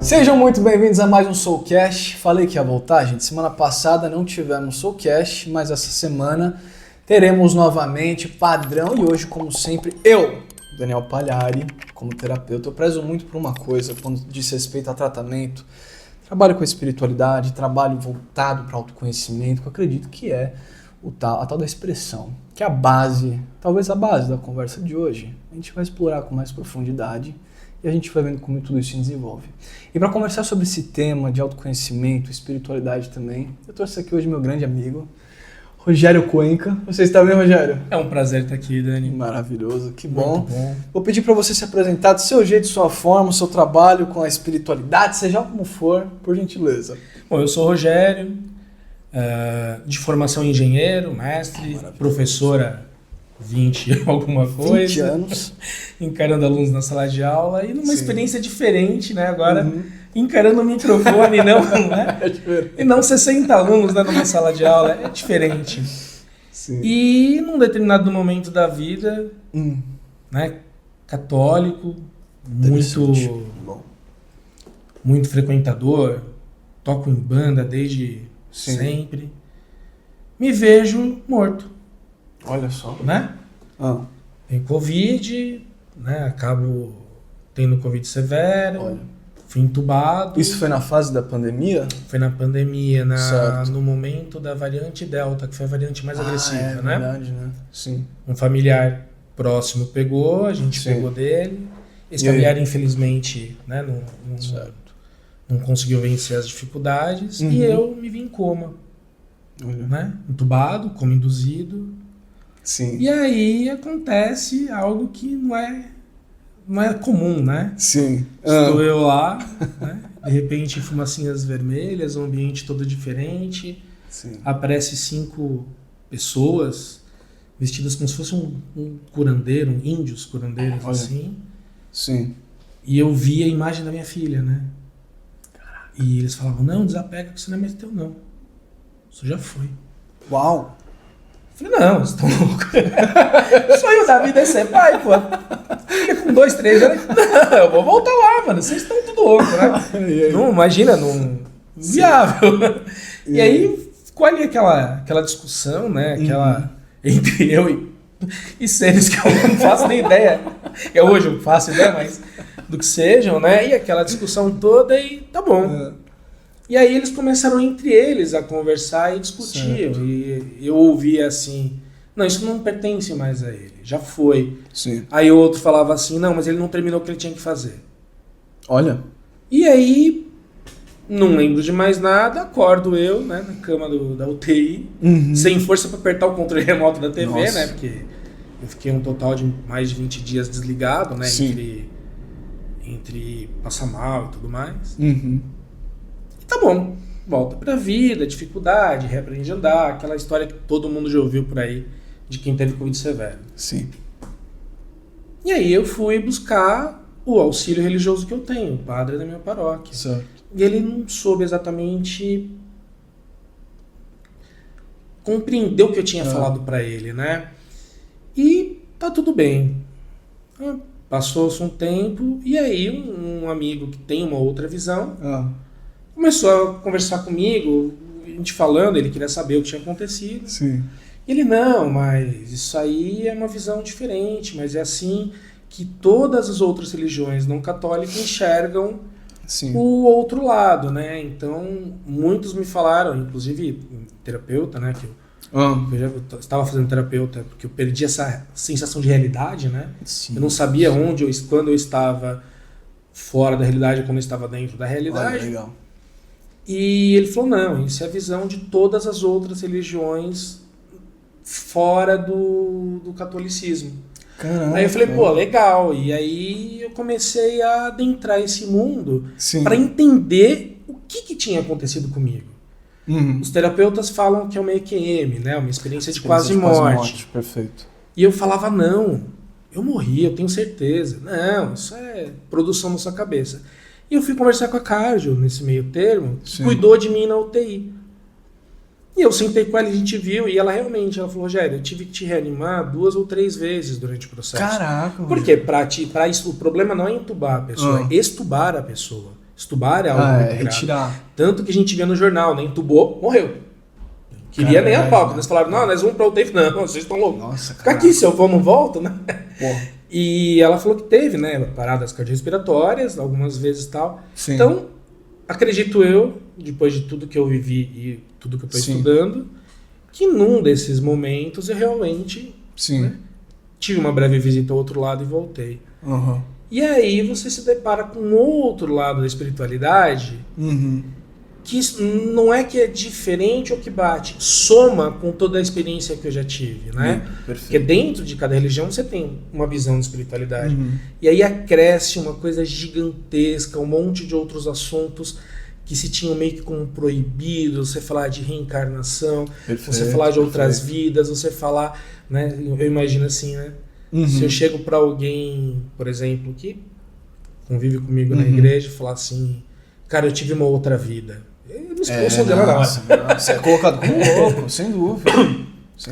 Sejam muito bem-vindos a mais um Soulcast. Falei que ia voltar, gente. Semana passada não tivemos Soulcast, mas essa semana teremos novamente padrão. E hoje, como sempre, eu, Daniel Pagliari, como terapeuta, eu prezo muito por uma coisa quando diz respeito a tratamento. Trabalho com espiritualidade, trabalho voltado para autoconhecimento, que eu acredito que é a tal da expressão, que é a base, talvez a base da conversa de hoje. A gente vai explorar com mais profundidade e a gente vai vendo como tudo isso se desenvolve. E para conversar sobre esse tema de autoconhecimento, espiritualidade também, eu trouxe aqui hoje meu grande amigo, Rogério Cuenca. Você está bem, Rogério? É um prazer estar aqui, Dani. Maravilhoso, que bom. Muito bom. Vou pedir para você se apresentar do seu jeito, sua forma, o seu trabalho com a espiritualidade, seja como for, por gentileza. Bom, eu sou o Rogério, de formação engenheiro, mestre, professora 20 alguma coisa. 20 anos. Encarando alunos na sala de aula e numa experiência diferente, né? Agora, encarando o microfone né? E não 60 alunos, né, numa sala de aula, é diferente. Sim. E num determinado momento da vida, né, católico, muito frequentador, toco em banda desde sempre, me vejo morto. Olha só. Né? Tem Covid, né? Acabo tendo Covid severo, fui entubado. Isso foi na fase da pandemia? Foi na pandemia, no momento da variante Delta, que foi a variante mais agressiva, né? Verdade, né? Sim. Um familiar próximo pegou, a gente pegou dele. Esse familiar, infelizmente, né, não conseguiu vencer as dificuldades e eu me vi em coma. Né? Entubado, coma induzido. Sim. E aí acontece algo que não é comum, né? Sim. Estou eu lá, né? De repente fumacinhas vermelhas, um ambiente todo diferente. Sim. Aparece 5 pessoas vestidas como se fosse um curandeiro, índios curandeiros, assim. Sim. E eu vi a imagem da minha filha, né? E eles falavam, não, desapega que isso não é mais teu, não. Isso já foi. Uau! Falei, não, vocês estão loucos. O sonho da vida é ser pai, pô. Filha com 2, 3 anos. Não, eu vou voltar lá, mano. Vocês estão tudo loucos, né? Não, imagina, não. Viável. E aí ficou ali aquela discussão, né? Entre eu e seres que eu não faço nem ideia. Hoje eu faço ideia, mas do que sejam, né? E aquela discussão toda e tá bom. E aí eles começaram entre eles a conversar e discutir. Certo. E eu ouvia assim, não, isso não pertence mais a ele, já foi. Sim. Aí o outro falava assim, não, mas ele não terminou o que ele tinha que fazer. Olha. E aí, não lembro de mais nada, acordo eu, né, na cama da UTI, sem força para apertar o controle remoto da TV, Nossa. né, porque eu fiquei um total de mais de 20 dias desligado, né, entre passar mal e tudo mais. Tá bom, volta pra vida, dificuldade, reaprende a andar, aquela história que todo mundo já ouviu por aí de quem teve Covid severo. Sim. E aí eu fui buscar o auxílio religioso que eu tenho, o padre da minha paróquia. Certo. E ele não soube exatamente compreender o que eu tinha falado pra ele, né? E tá tudo bem. Passou-se um tempo e aí um amigo que tem uma outra visão começou a conversar comigo, a gente falando, ele queria saber o que tinha acontecido. Sim. E ele, não, mas isso aí é uma visão diferente, mas é assim que todas as outras religiões não católicas enxergam o outro lado, né? Então, muitos me falaram, inclusive terapeuta, né, que eu já estava fazendo terapeuta, porque eu perdi essa sensação de realidade, né? Sim. Eu não sabia quando eu estava fora da realidade, quando eu estava dentro da realidade. Olha, legal. E ele falou, não, isso é a visão de todas as outras religiões fora do catolicismo. Caraca. Aí eu falei, pô, legal. E aí eu comecei a adentrar esse mundo para entender o que tinha acontecido comigo. Os terapeutas falam que é uma EQM, né? Uma experiência de quase morte. Perfeito. E eu falava, não, eu morri, eu tenho certeza. Não, isso é produção na sua cabeça. E eu fui conversar com a cardio nesse meio termo, que cuidou de mim na UTI. E eu sentei com ela e a gente viu, e ela falou, Rogério, eu tive que te reanimar 2 ou 3 vezes durante o processo. Caraca. Por quê? Pra isso, o problema não é entubar a pessoa, é extubar a pessoa. Estubar é algo muito grave. Retirar. Tanto que a gente via no jornal, né? Entubou, morreu. Queria nem a pau. Eles falaram, não, nós vamos pra UTI. Não, vocês estão loucos. Nossa, fica aqui, se eu for, não volto, né? Porra. E ela falou que teve, né? Paradas cardiorrespiratórias, algumas vezes e tal. Sim. Então, acredito eu, depois de tudo que eu vivi e tudo que eu estou estudando, que num desses momentos eu realmente né, tive uma breve visita ao outro lado e voltei. Uhum. E aí você se depara com outro lado da espiritualidade que não é que é diferente ou que bate, soma com toda a experiência que eu já tive, né? Porque dentro de cada religião você tem uma visão de espiritualidade. E aí acresce uma coisa gigantesca, um monte de outros assuntos que se tinham meio que como proibidos, você falar de reencarnação, você falar de outras vidas, você falar, né? Eu imagino assim, né? Se eu chego para alguém, por exemplo, que convive comigo na igreja e falar assim, cara, eu tive uma outra vida. Eu me expulsam dela na hora. Você é colocado como louco, sem dúvida.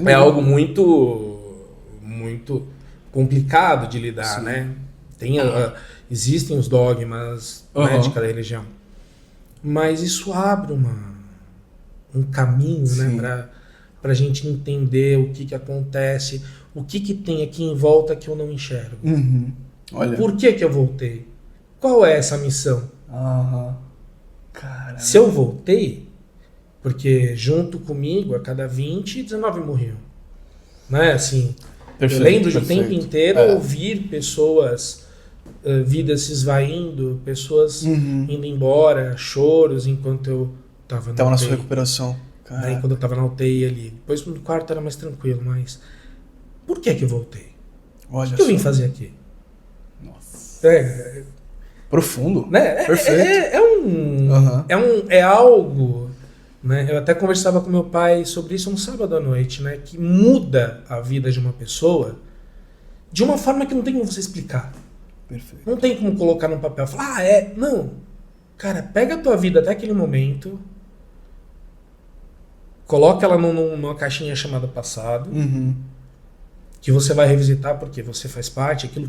É algo muito, muito complicado de lidar, né? Existem os dogmas né, de cada religião. Mas isso abre um caminho né, para a gente entender o que acontece, o que tem aqui em volta que eu não enxergo. Olha. Por que eu voltei? Qual é essa missão? Caramba. Se eu voltei, porque junto comigo, a cada 20, 19 morriam. Né? Assim, eu lembro de o tempo inteiro ouvir pessoas, vidas se esvaindo, pessoas indo embora, choros enquanto eu estava na sua recuperação. Aí, quando eu estava na UTI ali. Depois no quarto era mais tranquilo, mas por que eu voltei? Olha o que eu vim fazer aqui? Nossa. Profundo. Né? Perfeito. É algo, né? Eu até conversava com meu pai sobre isso no sábado à noite, né? Que muda a vida de uma pessoa de uma forma que não tem como você explicar. Perfeito. Não tem como colocar num papel e falar, não. Cara, pega a tua vida até aquele momento, coloca ela numa caixinha chamada passado, que você vai revisitar porque você faz parte, aquilo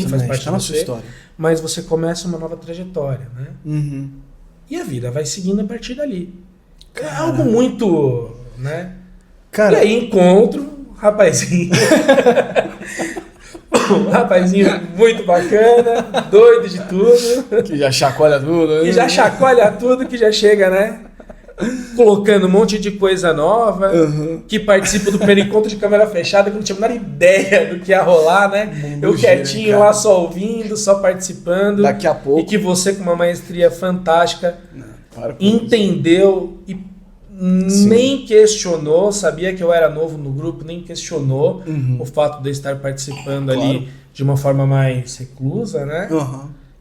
faz parte da sua história. Mas você começa uma nova trajetória, né? E a vida vai seguindo a partir dali. É algo muito, né? Cara, e aí encontro um rapazinho. Um rapazinho muito bacana, doido de tudo. Que já chacoalha tudo. Que já chacoalha tudo, que já chega, né? Colocando um monte de coisa nova, que participa do primeiro encontro de câmera fechada, que não tinha a menor ideia do que ia rolar, né? Eu quietinho lá só ouvindo, só participando. Daqui a pouco. E que você, com uma maestria fantástica, entendeu e nem questionou, sabia que eu era novo no grupo, nem questionou o fato de eu estar participando ali de uma forma mais reclusa, né?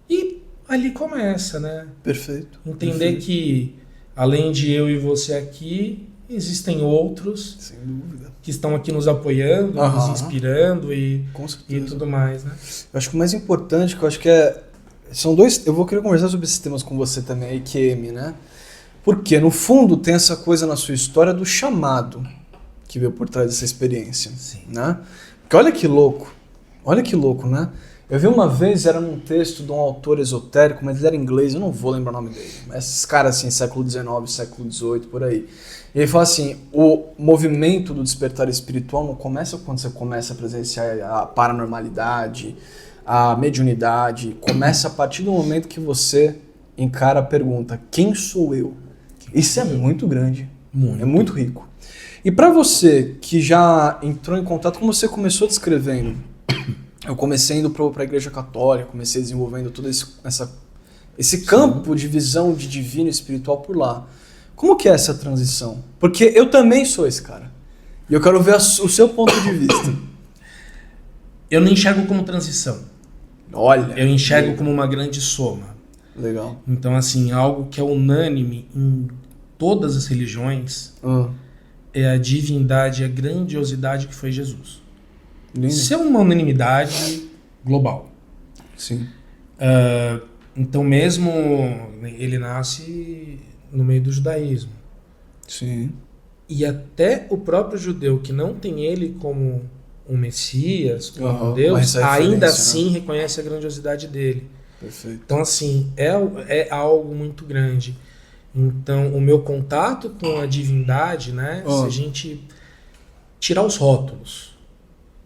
E ali começa, né? Perfeito. Entender que além de eu e você aqui, existem outros sem dúvida, que estão aqui nos apoiando, nos inspirando e tudo mais, né? Eu acho que o mais importante, que eu acho que são dois. Eu vou querer conversar sobre esses temas com você também, a IQM, né? Porque no fundo tem essa coisa na sua história do chamado que veio por trás dessa experiência, né? Porque olha que louco, né? Eu vi uma vez, era num texto de um autor esotérico, mas ele era inglês, eu não vou lembrar o nome dele. Mas esses caras assim, século XIX, século XVIII, por aí. E ele fala assim, o movimento do despertar espiritual não começa quando você começa a presenciar a paranormalidade, a mediunidade. Começa a partir do momento que você encara a pergunta, quem sou eu? Isso é muito grande, é muito rico. E para você que já entrou em contato, como você começou descrevendo, eu comecei indo para a Igreja Católica, comecei desenvolvendo todo esse campo de visão de divino e espiritual por lá. Como que é essa transição? Porque eu também sou esse cara. E eu quero ver o seu ponto de vista. Eu não enxergo como transição. Olha. Eu enxergo como uma grande soma. Legal. Então, assim, algo que é unânime em todas as religiões é a divindade, a grandiosidade que foi Jesus. Isso é uma unanimidade global. Sim. Então, mesmo ele nasce no meio do judaísmo. Sim. E até o próprio judeu, que não tem ele como um Messias, como um Deus, ainda assim reconhece a grandiosidade dele. Perfeito. Então, assim, é algo muito grande. Então, o meu contato com a divindade, né? Se a gente tirar os rótulos,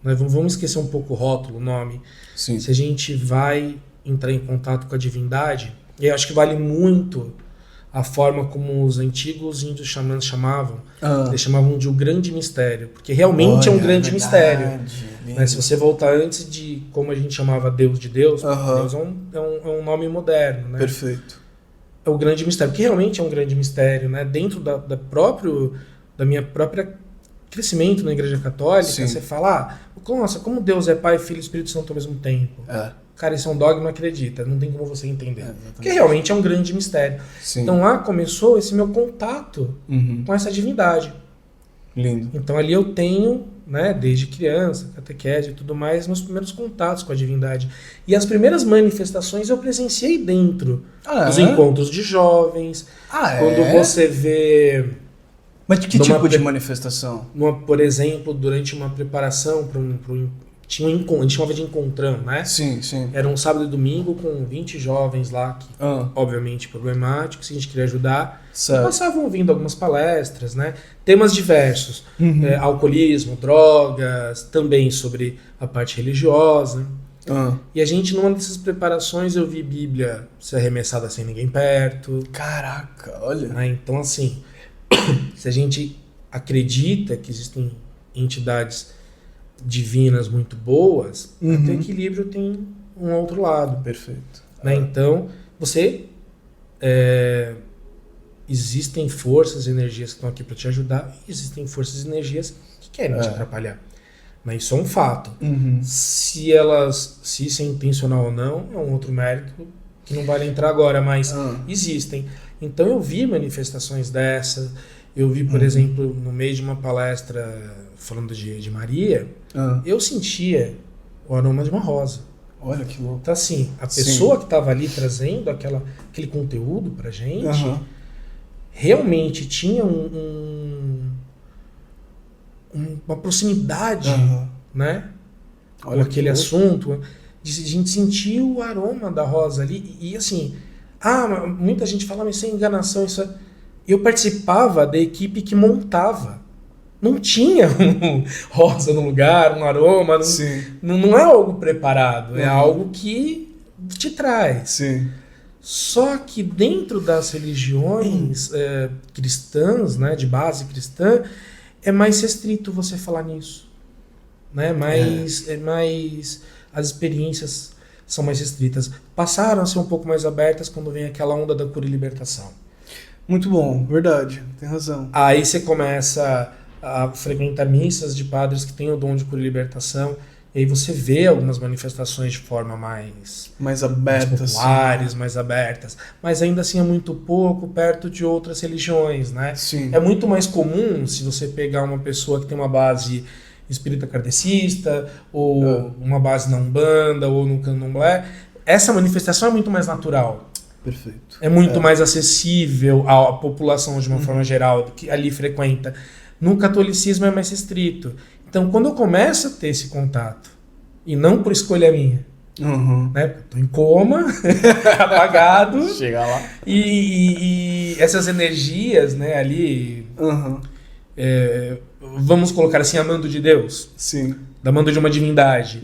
né, vamos esquecer um pouco o rótulo, o nome. Sim. Se a gente vai entrar em contato com a divindade, e eu acho que vale muito a forma como os antigos índios xamãs chamavam. Eles chamavam de o grande mistério, porque realmente é um grande mistério. Né? Se você voltar antes de como a gente chamava Deus de Deus, Deus é um nome moderno. Né? Perfeito. É o grande mistério, porque realmente é um grande mistério. Né? Dentro da minha própria crescimento na Igreja Católica, você fala, nossa, como Deus é Pai, Filho e Espírito Santo ao mesmo tempo. Cara, isso é um dogma, acredita, não tem como você entender. Porque realmente é um grande mistério. Sim. Então lá começou esse meu contato com essa divindade. Lindo. Então ali eu tenho, né, desde criança, catequese e tudo mais, meus primeiros contatos com a divindade. E as primeiras manifestações eu presenciei dentro dos encontros de jovens. Quando você vê... Mas de que tipo de manifestação? Por exemplo, durante uma preparação para a gente chamava de encontrão, né? Sim, sim. Era um sábado e domingo com 20 jovens lá, que, obviamente, problemáticos, que a gente queria ajudar. Passavam ouvindo algumas palestras, né? Temas diversos. Alcoolismo, drogas, também sobre a parte religiosa. E a gente, numa dessas preparações, eu vi Bíblia ser arremessada sem ninguém perto. Caraca, olha. Né? Então, assim, se a gente acredita que existem entidades divinas muito boas, o equilíbrio tem um outro lado. Perfeito. Né? Então, existem forças e energias que estão aqui para te ajudar, e existem forças e energias que querem te atrapalhar. Mas isso é um fato. Se isso é intencional ou não, é um outro mérito que não vale entrar agora, mas existem. Então eu vi manifestações dessas. Eu vi, por exemplo, no meio de uma palestra falando de Maria, eu sentia o aroma de uma rosa. Olha que louco. Então, assim, a pessoa que estava ali trazendo aquele conteúdo pra gente realmente tinha uma proximidade, né? Com aquele assunto. A gente sentiu o aroma da rosa ali. E assim, muita gente fala, mas isso é enganação, isso é... Eu participava da equipe que montava. Não tinha rosa no lugar, um aroma. Não é algo preparado, é algo que te traz. Sim. Só que dentro das religiões cristãs, né, de base cristã, é mais restrito você falar nisso. Né? As experiências são mais restritas. Passaram a ser um pouco mais abertas quando vem aquela onda da cura e libertação. Muito bom, verdade, tem razão. Aí você começa a frequentar missas de padres que têm o dom de cura e libertação, e aí você vê algumas manifestações de forma mais abertas, mais populares, mais abertas, mas ainda assim é muito pouco perto de outras religiões, né? Sim. É muito mais comum se você pegar uma pessoa que tem uma base espírita kardecista, ou uma base na Umbanda, ou no Candomblé, essa manifestação é muito mais natural. Perfeito. É muito mais acessível à população de uma forma geral, que ali frequenta. No catolicismo é mais restrito. Então, quando eu começo a ter esse contato, e não por escolha minha, né? Tô em coma, apagado. Chega lá. E essas energias, né, ali, vamos colocar assim, amando de Deus. Sim. Amando de uma divindade.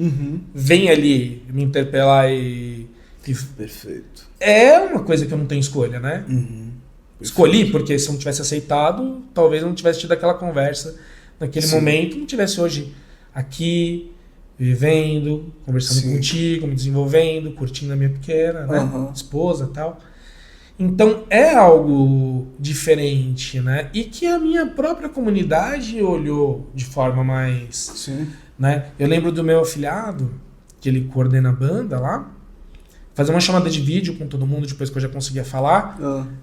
Vem ali me interpelar e... Perfeito. É uma coisa que eu não tenho escolha, né? Escolhi, porque se eu não tivesse aceitado, talvez eu não tivesse tido aquela conversa naquele momento, não tivesse hoje aqui, vivendo, conversando contigo, me desenvolvendo, curtindo a minha pequena, né? Esposa e tal. Então é algo diferente, né? E que a minha própria comunidade olhou de forma mais... Né? Eu lembro do meu afilhado, que ele coordena a banda lá, fazer uma chamada de vídeo com todo mundo depois que eu já conseguia falar,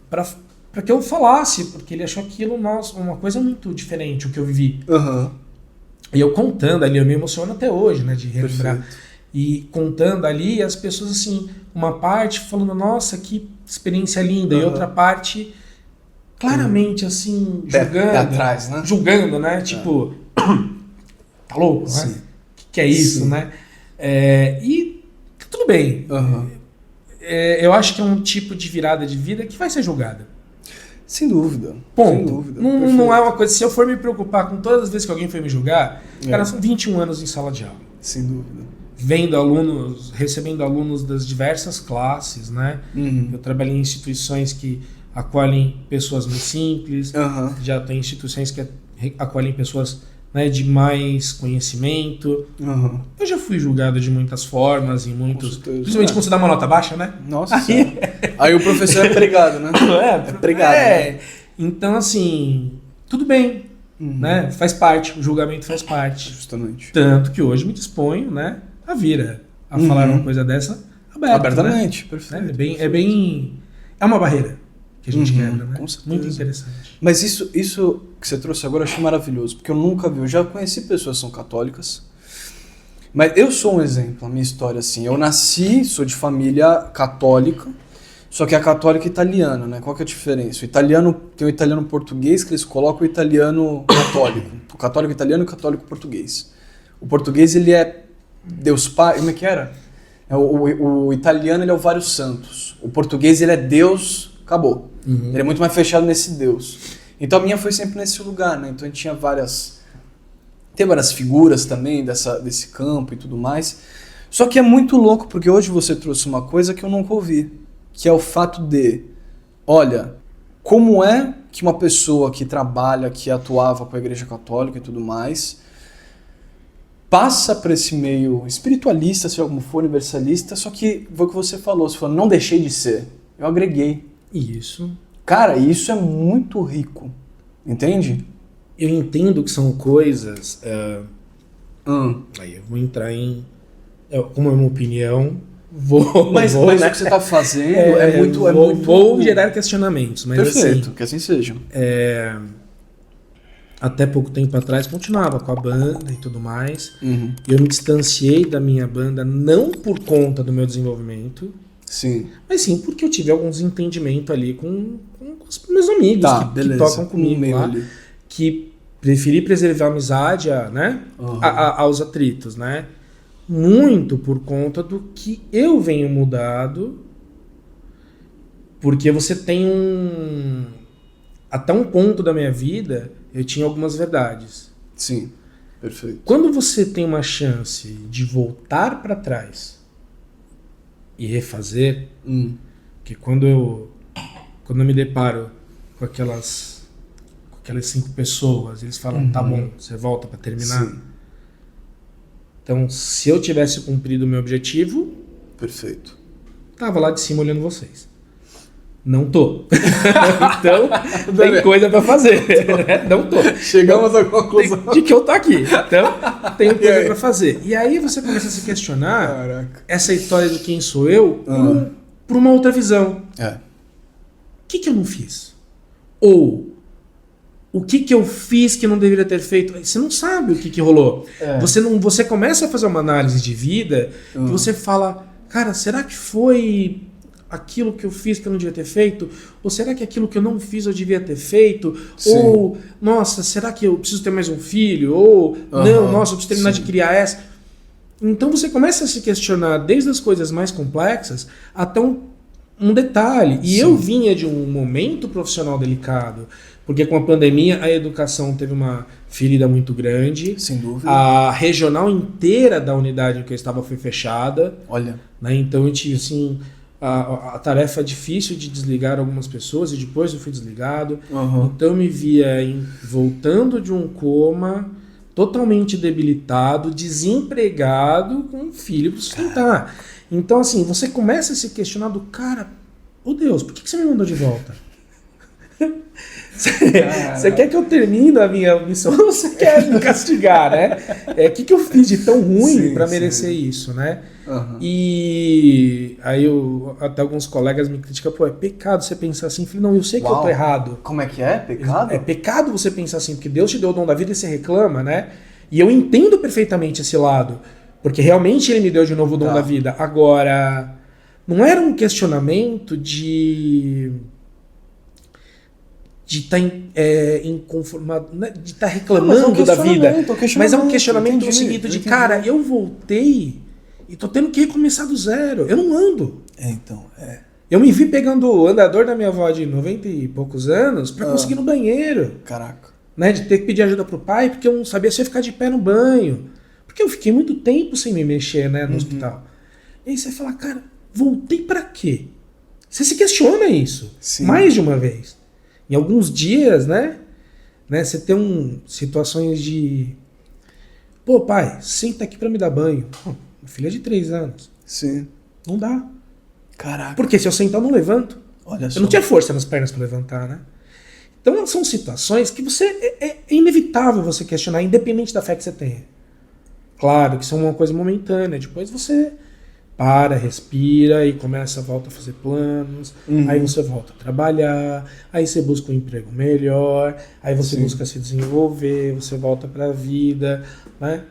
para que eu falasse, porque ele achou aquilo uma coisa muito diferente, o que eu vivi. E eu contando ali, eu me emociono até hoje, né, de relembrar. E contando ali, as pessoas assim, uma parte falando, nossa, que experiência linda, e outra parte claramente assim, julgando. Atrás, né? Julgando, né? Tipo, tá louco, né? Que é isso, né? E tudo bem. eu acho que é um tipo de virada de vida que vai ser julgada. Sem dúvida. Ponto. Sem dúvida. Não é uma coisa... Se eu for me preocupar com todas as vezes que alguém foi me julgar, cara, são 21 anos em sala de aula. Sem dúvida. Vendo alunos, recebendo alunos das diversas classes, né? Eu trabalhei em instituições que acolhem pessoas mais simples, já tem instituições que acolhem pessoas, né, de mais conhecimento. Eu já fui julgado de muitas formas, em muitos... Principalmente quando você dá uma nota baixa, né? Nossa. Aí o professor é pregado, né? É pregado. Né? Então, assim, tudo bem, né? Faz parte, o julgamento faz parte. Justamente. Tanto que hoje me disponho, né, a vir a falar uma coisa dessa abertamente. Né? Perfeito. É uma barreira que a gente quebra, né? Com certeza. Muito interessante. Mas isso que você trouxe agora eu achei maravilhoso, porque eu nunca vi, eu já conheci pessoas que são católicas, mas eu sou um exemplo, a minha história assim, eu sou de família católica, só que é a católica italiana, né? Qual que é a diferença? O italiano tem o italiano português, que eles colocam o italiano católico, o católico italiano e o católico português. O português, ele é Deus Pai, como é que era? O italiano, ele é o vários santos, o português, ele é Deus, acabou. Ele é muito mais fechado nesse Deus. Então a minha foi sempre nesse lugar, né? Então a gente tinha tem várias figuras também desse campo e tudo mais. Só que é muito louco, porque hoje você trouxe uma coisa que eu nunca ouvi, que é o fato de, olha, como é que uma pessoa que trabalha, que atuava com a Igreja Católica e tudo mais, passa para esse meio espiritualista, se algum for universalista, só que foi o que você falou, não deixei de ser, eu agreguei. Isso. Cara, isso é muito rico, entende? Eu entendo que são coisas... Aí eu vou entrar em... Como é uma opinião, Mas né? o que você está fazendo Vou gerar questionamentos, mas perfeito, assim, que assim seja. Até pouco tempo atrás continuava com a banda e tudo mais. Eu me distanciei da minha banda não por conta do meu desenvolvimento, sim, mas sim porque eu tive algum desentendimento ali com os meus amigos que tocam comigo lá, ali, que preferi preservar a amizade aos atritos, né? Muito por conta do que eu venho mudado, porque você tem até um ponto da minha vida eu tinha algumas verdades. Sim, perfeito. Quando você tem uma chance de voltar para trás e refazer, que quando eu me deparo com aquelas 5 pessoas, eles falam, tá bom, você volta para terminar. Sim. Então, se eu tivesse cumprido o meu objetivo, perfeito, tava lá de cima olhando vocês. Não tô. Então, tem coisa pra fazer. Não tô. Chegamos à conclusão de que eu tô aqui. Então, tenho coisa pra fazer. E aí você começa a se questionar essa história de quem sou eu por uma outra visão. O que eu não fiz? Ou o que eu fiz que não deveria ter feito? Você não sabe o que rolou. Você começa a fazer uma análise de vida e você fala, cara, será que foi aquilo que eu fiz que eu não devia ter feito? Ou será que aquilo que eu não fiz eu devia ter feito? Sim. Ou, nossa, será que eu preciso ter mais um filho? Ou, não, nossa, eu preciso terminar de criar essa. Então você começa a se questionar desde as coisas mais complexas até um detalhe. E eu vinha de um momento profissional delicado, porque com a pandemia a educação teve uma ferida muito grande. Sem dúvida. A regional inteira da unidade em que eu estava foi fechada. Olha. Né? Então eu tive assim, a tarefa difícil de desligar algumas pessoas e depois eu fui desligado. Então eu me via voltando de um coma, totalmente debilitado, desempregado, com um filho para sustentar. Então assim, você começa a se questionar do cara, oh Deus, por que você me mandou de volta? Você quer que eu termine a minha missão ou você quer me castigar, né? O que eu fiz de tão ruim para merecer isso, né? E aí até alguns colegas me criticam, pô, é pecado você pensar assim. Eu falei, não, eu sei que eu tô errado. Como é que é? Pecado? É pecado você pensar assim, porque Deus te deu o dom da vida e você reclama, né? E eu entendo perfeitamente esse lado, porque realmente Ele me deu de novo o dom da vida. Agora, não era um questionamento de estar inconformado, né? De estar reclamando da vida. Mas é um questionamento no seguinte de, cara, eu voltei e tô tendo que recomeçar do zero. Eu não ando. Então, Eu me vi pegando o andador da minha avó de 90 e poucos anos pra conseguir ir no banheiro. Caraca. Né, de ter que pedir ajuda pro pai, porque eu não sabia se eu ia ficar de pé no banho. Porque eu fiquei muito tempo sem me mexer, né, no hospital. E aí você fala, cara, voltei pra quê? Você se questiona isso. Sim. Mais de uma vez. Em alguns dias, né, você tem situações de... Pô, pai, senta aqui pra me dar banho. Pô, minha filha é de 3 anos. Sim. Não dá. Caraca. Porque se eu sentar, eu não levanto. Olha só. Eu não tinha força nas pernas pra levantar, né? Então são situações que é inevitável você questionar, independente da fé que você tenha. Claro que são uma coisa momentânea. Depois você para, respira e volta a fazer planos. Aí você volta a trabalhar. Aí você busca um emprego melhor. Aí você busca se desenvolver. Você volta para a vida, né?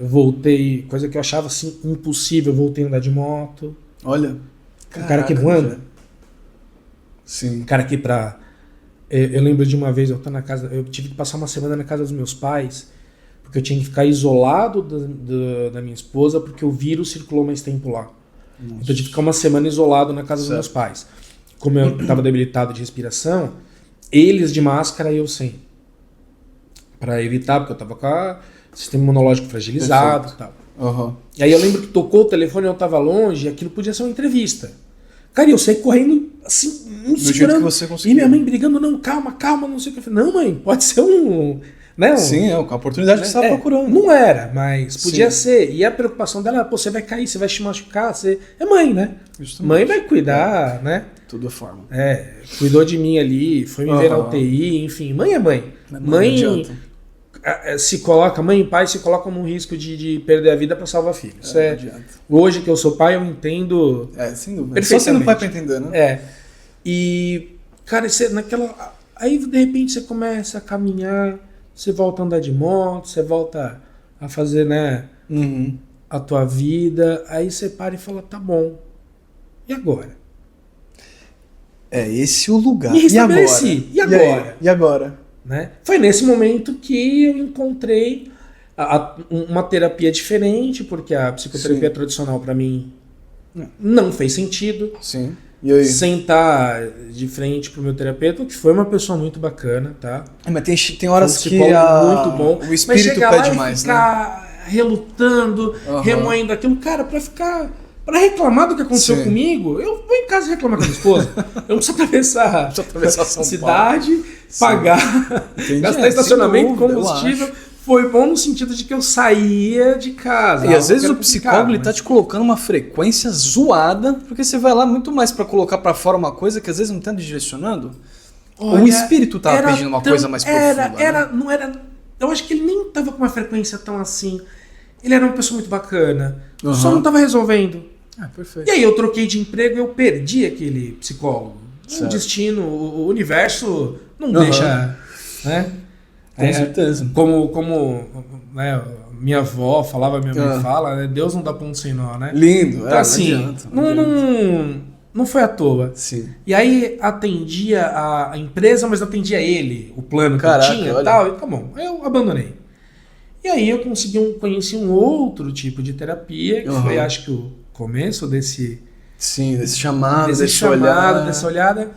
Voltei, coisa que eu achava assim impossível, voltei a andar de moto. Olha. O cara que não anda. Sim. O cara que eu lembro de uma vez, eu tive que passar uma semana na casa dos meus pais, porque eu tinha que ficar isolado da minha esposa, porque o vírus circulou mais tempo lá. Nossa. Então eu tive que ficar uma semana isolado na casa dos meus pais. Como eu estava debilitado de respiração, eles de máscara e eu sem. Para evitar, porque eu estava com o sistema imunológico fragilizado e tal. Uhum. E aí eu lembro que tocou o telefone, eu estava longe, e aquilo podia ser uma entrevista. Cara, eu saí correndo assim, do jeito que você conseguiu. E minha mãe brigando, não, calma, não sei o que. Eu falei, não, mãe, pode ser né, Sim, é uma oportunidade que você estava procurando. Não era, mas podia ser. E a preocupação dela, pô, você vai cair, você vai se machucar, você... É mãe, né? Justamente. Mãe vai cuidar, né? Tudo é forma. Cuidou de mim ali, foi me ver na UTI, enfim. Mãe é mãe. Mãe se coloca, mãe e pai se colocam num risco de perder a vida para salvar filhos. Hoje que eu sou pai, eu entendo. Sem dúvida. Só sendo pai para entender, né? E, cara, aí de repente você começa a caminhar, você volta a andar de moto, você volta a fazer, né, a tua vida, aí você para e fala, tá bom. E agora? Esse é o lugar. Me restabeleci. E agora? E agora? Né? Foi nesse momento que eu encontrei uma terapia diferente, porque a psicoterapia tradicional para mim não fez sentido. Sim. E aí? Sentar de frente pro meu terapeuta, que foi uma pessoa muito bacana, tá? Mas tem horas que muito bom, o espírito pede mais, ficar relutando, remoendo aquilo, cara, para reclamar do que aconteceu comigo, eu vou em casa reclamar com a minha esposa. Eu não preciso atravessar a cidade, pagar, gastar estacionamento, combustível. Foi bom no sentido de que eu saía de casa. E às vezes o psicólogo ele tá te colocando uma frequência zoada, porque você vai lá muito mais para colocar para fora uma coisa que às vezes não tá direcionando. Olha, o espírito tava pedindo uma coisa mais profunda. Não era. Eu acho que ele nem tava com uma frequência tão assim. Ele era uma pessoa muito bacana. Só não tava resolvendo. Perfeito. E aí eu troquei de emprego e eu perdi aquele psicólogo. O destino, o universo não deixa, né? Com certeza. Como né, minha avó falava, minha mãe fala, né? Deus não dá ponto sem nó, né? Lindo. Então, assim, não foi à toa. Sim. E aí atendia a empresa, mas atendia ele, o plano que eu tinha e tal. E tá bom, aí eu abandonei. E aí eu conheci um outro tipo de terapia, que foi, acho que o começo desse chamado, dessa olhada.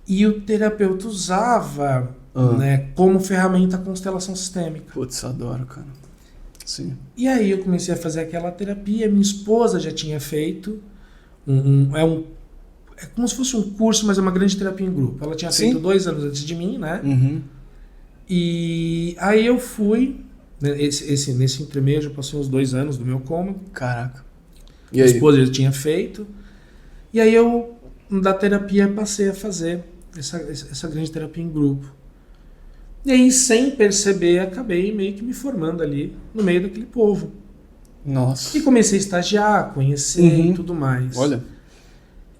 E o terapeuta usava né, como ferramenta a constelação sistêmica. Putz, adoro, cara. Sim. E aí eu comecei a fazer aquela terapia. Minha esposa já tinha feito é como se fosse um curso, mas é uma grande terapia em grupo. Ela tinha feito 2 anos antes de mim, né? E aí eu fui, nesse intermédio, eu passei uns 2 anos do meu coma. Caraca. Minha esposa já tinha feito. E aí eu, da terapia, passei a fazer essa grande terapia em grupo. E aí, sem perceber, acabei meio que me formando ali no meio daquele povo. Nossa. E comecei a estagiar, conhecer e tudo mais. Olha.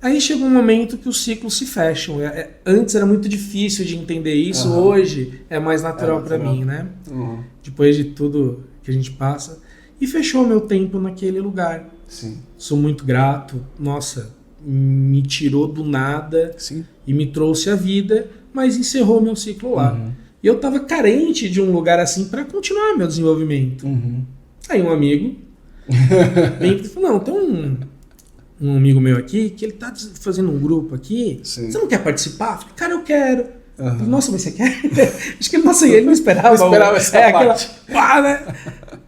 Aí chegou um momento que os ciclos se fecham. Antes era muito difícil de entender isso, hoje é mais natural para mim, né? Depois de tudo que a gente passa. E fechou meu tempo naquele lugar. Sim. Sou muito grato. Nossa, me tirou do nada e me trouxe a vida, mas encerrou meu ciclo lá. E eu tava carente de um lugar assim para continuar meu desenvolvimento. Aí um amigo Ele falou, não, tem um amigo meu aqui que ele tá fazendo um grupo aqui. Sim. Você não quer participar? Eu falei, cara, eu quero. Falei, nossa, mas você quer? Acho que ele não esperava. Não esperava essa parte. Né?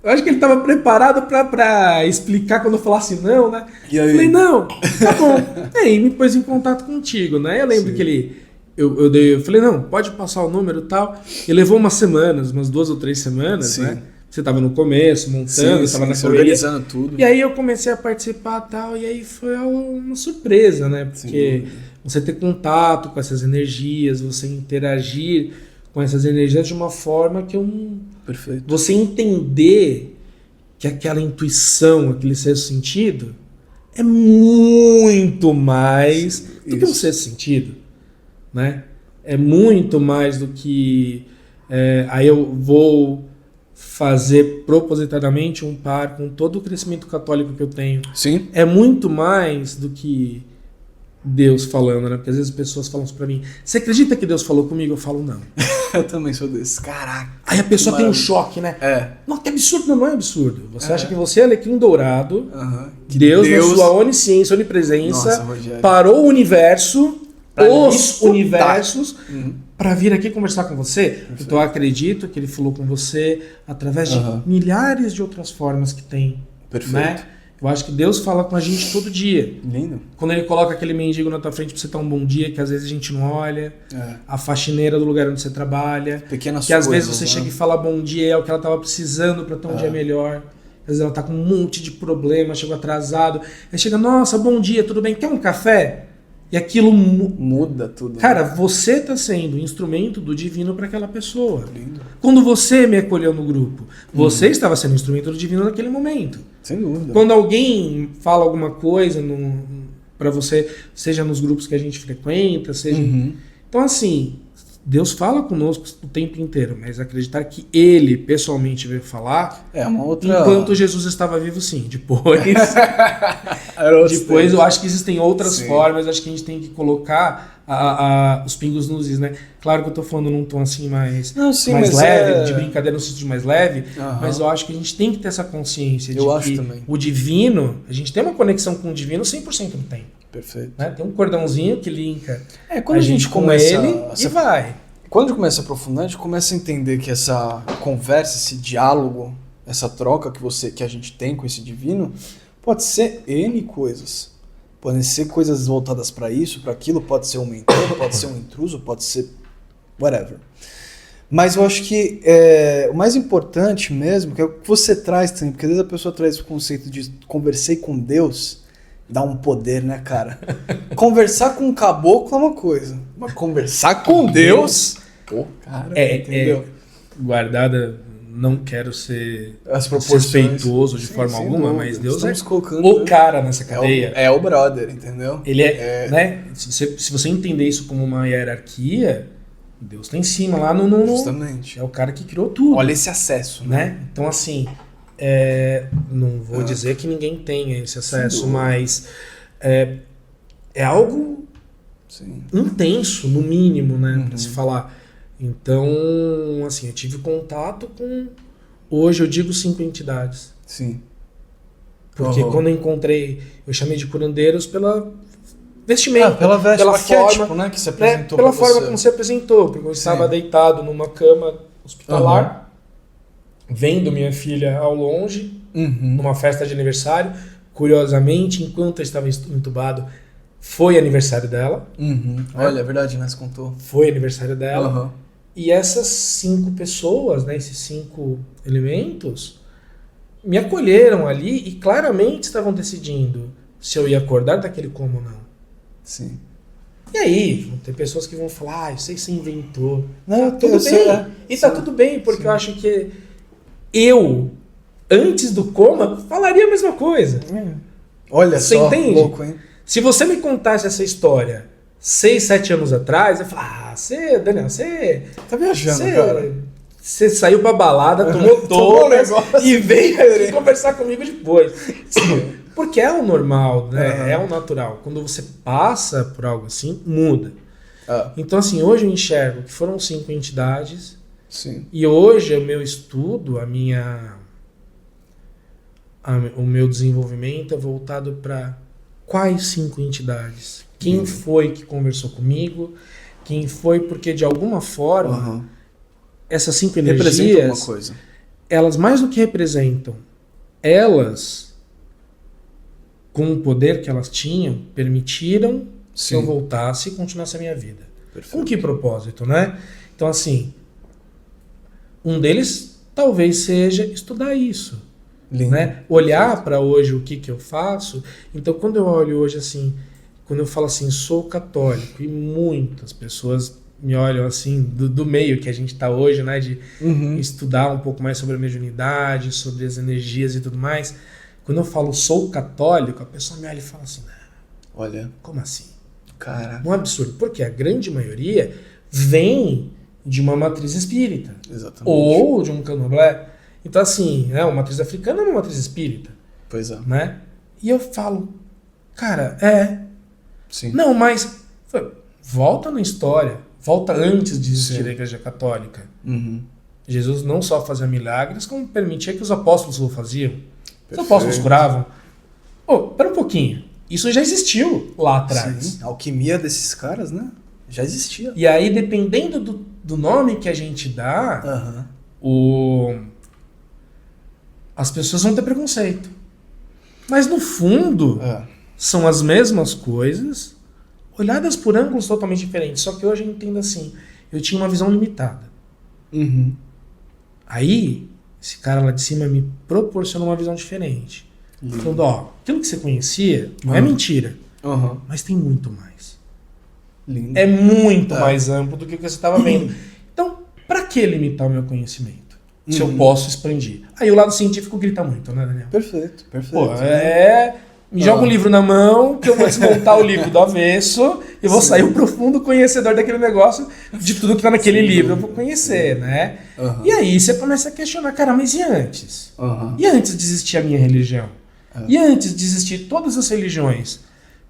Eu acho que ele estava preparado pra explicar quando eu falasse não, né? E aí? Eu falei, não, tá bom. Aí me pôs em contato contigo, né? Eu lembro que ele... Eu falei, não, pode passar o número e tal. E levou umas 2 ou 3 semanas, Sim. né? Você tava no começo, montando, tava na correria. Organizando tudo. E aí eu comecei a participar e tal, e aí foi uma surpresa, né? Porque você ter contato com essas energias, você interagir com essas energias de uma forma que Perfeito. você entender que aquela intuição, aquele sexto sentido é muito mais do que um sexto sentido, né? É muito mais do que aí eu vou fazer propositadamente um par com todo o crescimento católico que eu tenho. Sim. É muito mais do que Deus falando, né? Porque às vezes as pessoas falam isso pra mim. Você acredita que Deus falou comigo? Eu falo, não. Eu também sou desse. Caraca. Aí a pessoa tem um choque, né? Não, que absurdo. Não é absurdo. Você acha que você é alecrim dourado, que Deus, na sua onisciência, onipresença, parou o universo, os universos, para vir aqui conversar com você. Perfeito. Então eu acredito que ele falou com você através de milhares de outras formas que tem. Perfeito. Né? Eu acho que Deus fala com a gente todo dia. Lindo. Quando ele coloca aquele mendigo na tua frente pra você dar um bom dia, que às vezes a gente não olha. A faxineira do lugar onde você trabalha. Pequenas que às coisas, vezes você né? chega e fala bom dia, é o que ela tava precisando pra ter um dia melhor. Às vezes ela tá com um monte de problema, chegou atrasado. Aí chega, nossa, bom dia, tudo bem? Quer um café? E aquilo muda tudo. Cara, você está sendo instrumento do divino para aquela pessoa. Lindo. Quando você me acolheu no grupo, você estava sendo instrumento do divino naquele momento. Sem dúvida. Quando alguém fala alguma coisa para você, seja nos grupos que a gente frequenta, seja... Então, assim, Deus fala conosco o tempo inteiro, mas acreditar que Ele pessoalmente veio falar... É uma outra... Enquanto Jesus estava vivo, sim. Depois eu acho que existem outras formas, acho que a gente tem que colocar os pingos nos is, né? Claro que eu tô falando num tom assim mais leve, de brincadeira no sentido mais leve, mas eu acho que a gente tem que ter essa consciência de que também. O divino, a gente tem uma conexão com o divino 100% no tempo. Perfeito. Né? Tem um cordãozinho que linka quando a gente começa com ele e vai. Quando a gente começa a aprofundar, a gente começa a entender que essa conversa, esse diálogo, essa troca que a gente tem com esse divino, pode ser N coisas. Podem ser coisas voltadas para isso, para aquilo, pode ser um mentor, pode ser um intruso, pode ser whatever. Mas eu acho que o mais importante mesmo, que é o que você traz também, porque às vezes a pessoa traz o conceito de conversei com Deus, dá um poder, né, cara? Conversar com um caboclo é uma coisa, mas conversar com Deus... Pô, cara, entendeu? Guardada, não quero ser respeitoso de forma alguma, mas Deus é o cara nessa cadeia. É o brother, entendeu? Ele né? Se você entender isso como uma hierarquia, Deus tá em cima, lá no... Justamente. É o cara que criou tudo. Olha esse acesso, né? Então, assim, não vou dizer que ninguém tenha esse acesso, mas é algo intenso, no mínimo, né? Pra se falar. Então, assim, eu tive contato com... Hoje eu digo 5 entidades. Sim. Porque quando eu encontrei... Eu chamei de curandeiros pela vestimenta. Pela forma, né, que se apresentou pela forma como se apresentou. Porque eu estava deitado numa cama hospitalar, vendo minha filha ao longe, numa festa de aniversário. Curiosamente, enquanto eu estava entubado, foi aniversário dela. Olha, é verdade, né? Você contou. Foi aniversário dela. E essas 5 pessoas, né, esses 5 elementos, me acolheram ali e claramente estavam decidindo se eu ia acordar daquele coma ou não. Sim. E aí, vão ter pessoas que vão falar, eu sei que você inventou. Não, tudo bem. E tá tudo bem, porque eu acho que eu, antes do coma, falaria a mesma coisa. Olha você só, entende? Louco, hein? Se você me contasse essa história 6, 7 anos atrás, eu ia falar, Daniel, você... Tá viajando, cara. Você saiu pra balada, tomou todas e veio aqui conversar comigo depois. Porque é o normal, né? É o natural. Quando você passa por algo assim, muda. Então, assim, hoje eu enxergo que foram 5 entidades. Sim. E hoje o meu estudo, o meu desenvolvimento é voltado para quais 5 entidades? Quem foi que conversou comigo? Quem foi? Porque de alguma forma essas 5 energias representam alguma coisa. Elas mais do que representam, elas com o poder que elas tinham permitiram que eu voltasse e continuasse a minha vida. Perfeito. Com que propósito, né? Então assim, um deles talvez seja estudar isso. Lindo. Né? Olhar para hoje o que eu faço. Então, quando eu olho hoje assim, quando eu falo assim, sou católico, e muitas pessoas me olham assim, do meio que a gente está hoje, né? De estudar um pouco mais sobre a mediunidade, sobre as energias e tudo mais. Quando eu falo sou católico, a pessoa me olha e fala assim, olha, como assim? Cara. Um absurdo, porque a grande maioria vem de uma matriz espírita. Exatamente. Ou de um candomblé. Então, assim, né, uma matriz africana é uma matriz espírita. Pois é. Né? E eu falo, cara, Sim. Não, mas volta na história. Volta antes de existir a Igreja Católica. Jesus não só fazia milagres, como permitia que os apóstolos o faziam. Os apóstolos curavam. Pera um pouquinho. Isso já existiu lá atrás. Sim. A alquimia desses caras, né? Já existia. E aí, dependendo do nome que a gente dá, as pessoas vão ter preconceito. Mas no fundo, são as mesmas coisas, olhadas por ângulos totalmente diferentes. Só que hoje eu entendo assim, eu tinha uma visão limitada. Aí, esse cara lá de cima me proporcionou uma visão diferente. Falando, aquilo que você conhecia não é mentira, mas tem muito mais. Lindo. É muito mais amplo do que o que você estava vendo. Então, para que limitar o meu conhecimento? Se eu posso expandir. Aí o lado científico grita muito, né, Daniel? Perfeito. Pô, me joga um livro na mão, que eu vou desmontar o livro do avesso e vou sair um profundo conhecedor daquele negócio, de tudo que tá naquele livro eu vou conhecer, né? E aí você começa a questionar, cara, mas e antes? E antes de existir a minha religião? E antes de existir todas as religiões?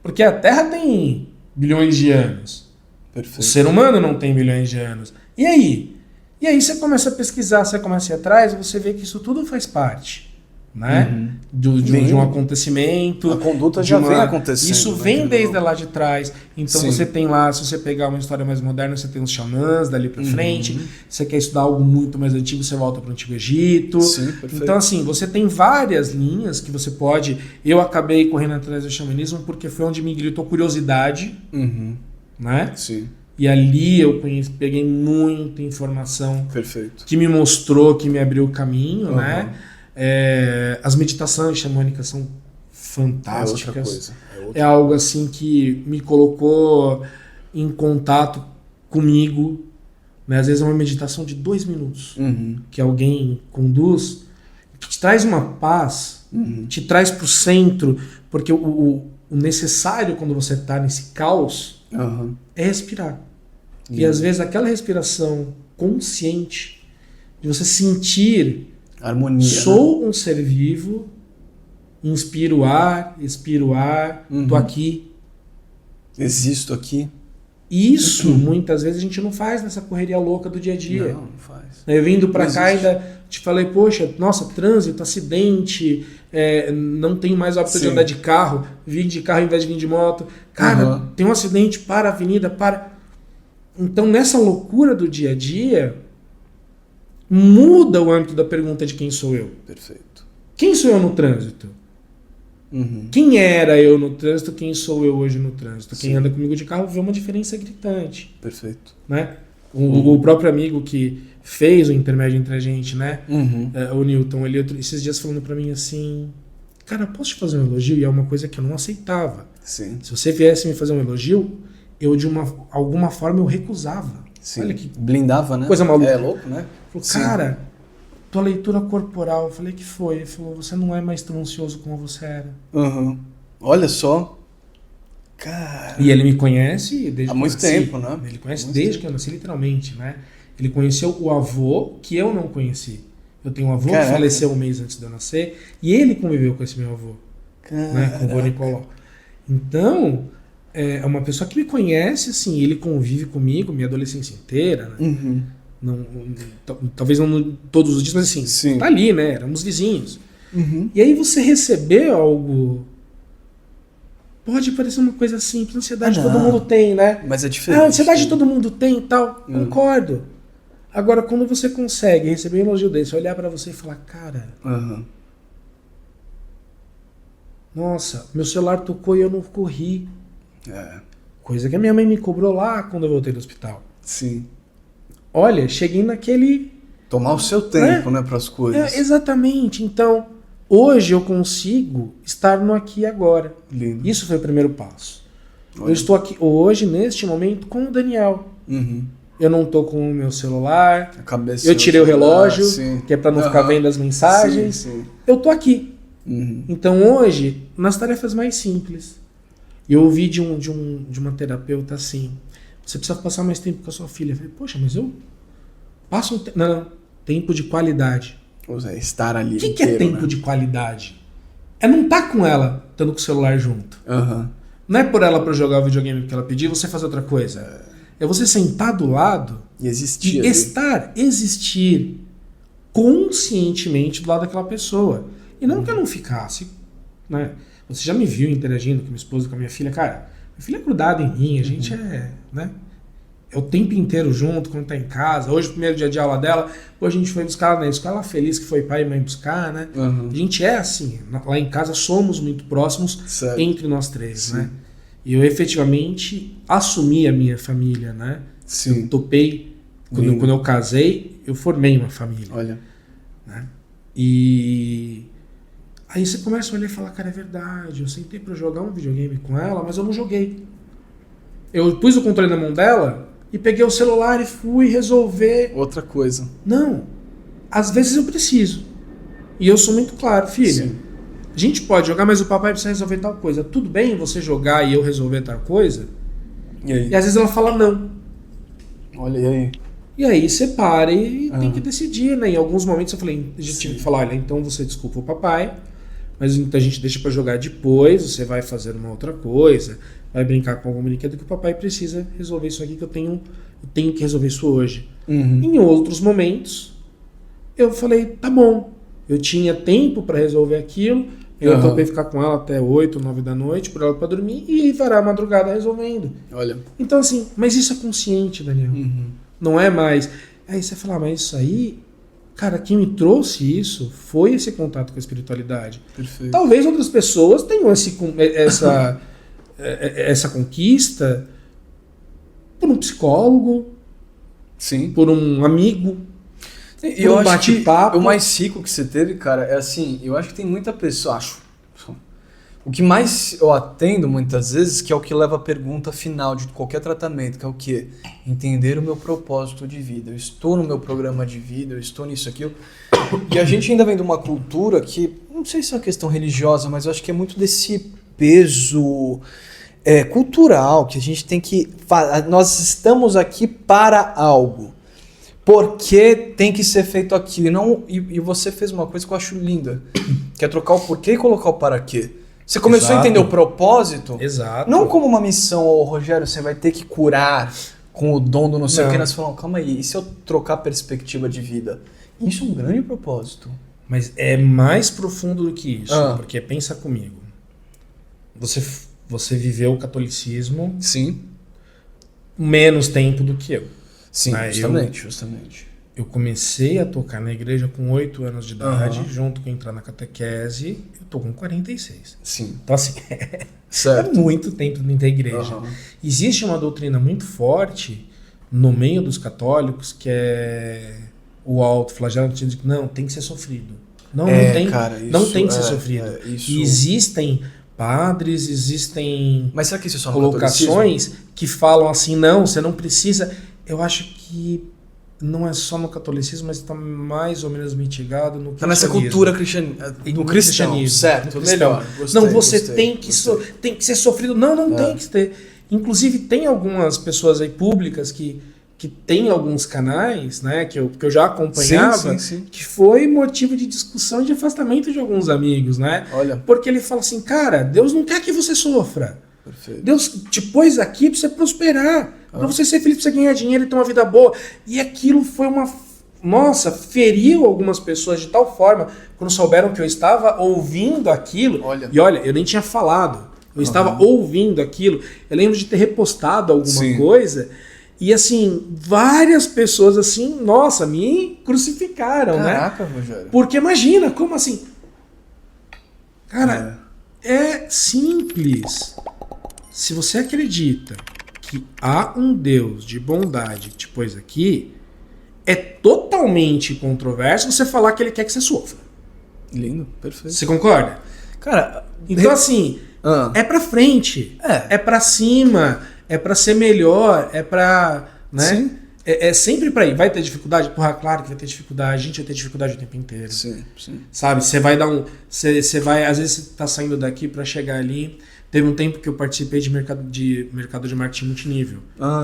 Porque a Terra tem bilhões de anos. Perfeito. O ser humano não tem bilhões de anos. E aí? E aí você começa a pesquisar, você começa a ir atrás, você vê que isso tudo faz parte, né? De um acontecimento. A conduta já vem acontecendo. Isso vem desde lá de trás. Então você tem lá, se você pegar uma história mais moderna, você tem os xamãs dali pra frente. Você quer estudar algo muito mais antigo, você volta para o Antigo Egito. Sim, perfeito. Então assim, você tem várias linhas que você pode... Eu acabei correndo atrás do xamanismo porque foi onde me gritou curiosidade, né? Sim. E ali eu peguei muita informação que me mostrou, que me abriu o caminho, né? As meditações xamânicas são fantásticas. É algo assim que me colocou em contato comigo, né? Às vezes é uma meditação de 2 minutos que alguém conduz, que te traz uma paz, te traz para o centro, porque o necessário quando você está nesse caos é respirar. E às vezes aquela respiração consciente, de você sentir harmonia. Sou um ser vivo, inspiro o ar, expiro o ar, tô aqui. Existo aqui. Isso, muitas vezes, a gente não faz nessa correria louca do dia a dia. Não faz. Eu vindo pra cá ainda te falei, poxa, nossa, trânsito, acidente, não tenho mais o hábito de andar de carro, vim de carro ao invés de vir de moto. Cara, tem um acidente, para a avenida, para... Então, nessa loucura do dia a dia, muda o âmbito da pergunta de quem sou eu. Perfeito. Quem sou eu no trânsito? Quem era eu no trânsito, quem sou eu hoje no trânsito? Quem anda comigo de carro vê uma diferença gritante. Perfeito. Né? O próprio amigo que fez o intermédio entre a gente, né? O Newton, ele esses dias falando pra mim assim, cara, posso te fazer um elogio? E é uma coisa que eu não aceitava. Sim. Se você viesse me fazer um elogio, eu de alguma forma eu recusava. Sim. Olha que blindava, né? Coisa maluca. É louco, né? Falou, cara, tua leitura corporal. Eu falei, que foi? Ele falou, você não é mais tão ansioso como você era. Olha só. Cara. E ele me conhece desde há muito tempo, né? Ele conhece desde que eu nasci, literalmente, né? Ele conheceu o avô que eu não conheci. Eu tenho um avô que faleceu um mês antes de eu nascer e ele conviveu com esse meu avô, né? Com o vô Nicolau. Então, é uma pessoa que me conhece, assim, ele convive comigo minha adolescência inteira, né? Não, talvez não todos os dias, mas assim, tá ali, né? Éramos vizinhos. E aí você receber algo pode parecer uma coisa simples. Ansiedade todo mundo tem, né? Mas é diferente. Ansiedade todo mundo tem e tal. Concordo. Agora, quando você consegue receber um elogio desse, olhar pra você e falar, cara, nossa, meu celular tocou e eu não corri. Coisa que a minha mãe me cobrou lá quando eu voltei do hospital. Sim. Olha, cheguei naquele... Tomar o seu tempo, né, pras coisas. Exatamente. Então, hoje eu consigo estar no aqui e agora. Lindo. Isso foi o primeiro passo. Eu estou aqui hoje, neste momento, com o Daniel. Eu não tô com o meu celular. Eu tirei o relógio, que é pra não ficar vendo as mensagens. Sim. Eu tô aqui. Então hoje, nas tarefas mais simples, eu ouvi de uma terapeuta assim, você precisa passar mais tempo com a sua filha. Eu falei, poxa, mas eu passo um tempo... Não, tempo de qualidade. Estar ali. O que é tempo de qualidade? É não estar com ela, estando com o celular junto. Não é por ela pra jogar o videogame que ela pediu, você fazer outra coisa. É você sentar do lado e existir. Existir conscientemente do lado daquela pessoa. E não que eu não ficasse, né? Você já me viu interagindo com minha esposa, com a minha filha. Cara, minha filha é grudada em mim, a gente né? É o tempo inteiro junto, quando tá em casa. Hoje, o primeiro dia de aula dela, hoje a gente foi buscar ela na escola, feliz que foi pai e mãe buscar, né? A gente é assim, lá em casa somos muito próximos entre nós três, né? E eu efetivamente assumi a minha família, né? Eu topei, quando eu casei, eu formei uma família. Olha. Né? E aí você começa a olhar e falar, cara, é verdade, eu sentei pra jogar um videogame com ela, mas eu não joguei. Eu pus o controle na mão dela e peguei o celular e fui resolver. Outra coisa. Não. Às vezes eu preciso. E eu sou muito claro, filha. A gente pode jogar, mas o papai precisa resolver tal coisa. Tudo bem você jogar e eu resolver tal coisa? E aí? E às vezes ela fala não. Olha, e aí? E aí você para e tem que decidir, né? Em alguns momentos eu falei, a gente tive que falar, olha, então você desculpa o papai, mas então a gente deixa pra jogar depois, você vai fazer uma outra coisa, vai brincar com algum brinquedo que o papai precisa resolver isso aqui, que eu tenho que resolver isso hoje. Em outros momentos, eu falei, tá bom, eu tinha tempo para resolver aquilo, eu topei ficar com ela até 8, 9 da noite, por ela para dormir, e varar a madrugada resolvendo. Olha. Então assim, mas isso é consciente, Daniel. Não é mais... Aí você fala, mas isso aí... Cara, quem me trouxe isso foi esse contato com a espiritualidade. Perfeito. Talvez outras pessoas tenham essa conquista por um psicólogo, por um amigo, e eu acho que o mais rico que você teve, cara, é assim, eu acho que tem muita pessoa, o que mais eu atendo muitas vezes, que é o que leva a pergunta final de qualquer tratamento, que é o quê? Entender o meu propósito de vida. Eu estou no meu programa de vida, eu estou nisso, aquilo. E a gente ainda vem de uma cultura que, não sei se é uma questão religiosa, mas eu acho que é muito desse peso cultural, que a gente tem que... Nós estamos aqui para algo. Porque tem que ser feito aquilo. E você fez uma coisa que eu acho linda, que é trocar o porquê e colocar o para quê. Você começou a entender o propósito, não como uma missão, Rogério, você vai ter que curar com o dom do não sei o que. Nós falamos, calma aí, e se eu trocar a perspectiva de vida? Isso é um grande propósito. Mas é mais profundo do que isso, porque pensa comigo. Você viveu o catolicismo menos tempo do que eu. Sim, justamente. Eu comecei a tocar na igreja com 8 anos de idade, junto com entrar na catequese, eu tô com 46. Então assim, é muito tempo dentro da igreja. Existe uma doutrina muito forte no meio dos católicos, que é o autoflagelo, que não, tem que ser sofrido. Não tem que ser sofrido. E existem padres, existem Mas será que isso é só colocações que falam assim, não, você não precisa... Eu acho que não é só no catolicismo, mas está mais ou menos mitigado no cristianismo. Está nessa cultura no cristianismo, certo? No melhor. Gostei, não, você tem que ser sofrido. Não tem que ter. Inclusive, tem algumas pessoas aí públicas que tem alguns canais, né, que eu já acompanhava, que foi motivo de discussão e de afastamento de alguns amigos, né? Olha. Porque ele fala assim, cara, Deus não quer que você sofra. Perfeito. Deus te pôs aqui para você prosperar, para você ser feliz, para você ganhar dinheiro e ter uma vida boa. E aquilo foi nossa, feriu algumas pessoas de tal forma, quando souberam que eu estava ouvindo aquilo, e olha, eu nem tinha falado, eu estava ouvindo aquilo, eu lembro de ter repostado alguma coisa, e assim, várias pessoas assim, nossa, me crucificaram, Caraca, né? Rogério. Porque imagina, como assim? Cara, é simples. Se você acredita que há um Deus de bondade que te pôs aqui, é totalmente controverso você falar que ele quer que você sofra. Lindo, perfeito. Você concorda? Cara, então assim, é pra frente, é pra cima, é pra ser melhor, é pra, né? Sim. É sempre pra ir. Vai ter dificuldade? Porra, claro que vai ter dificuldade. A gente vai ter dificuldade o tempo inteiro. Sim, sim. Sabe? Você vai dar um... Você vai... Às vezes você tá saindo daqui pra chegar ali. Teve um tempo que eu participei de mercado de marketing multinível.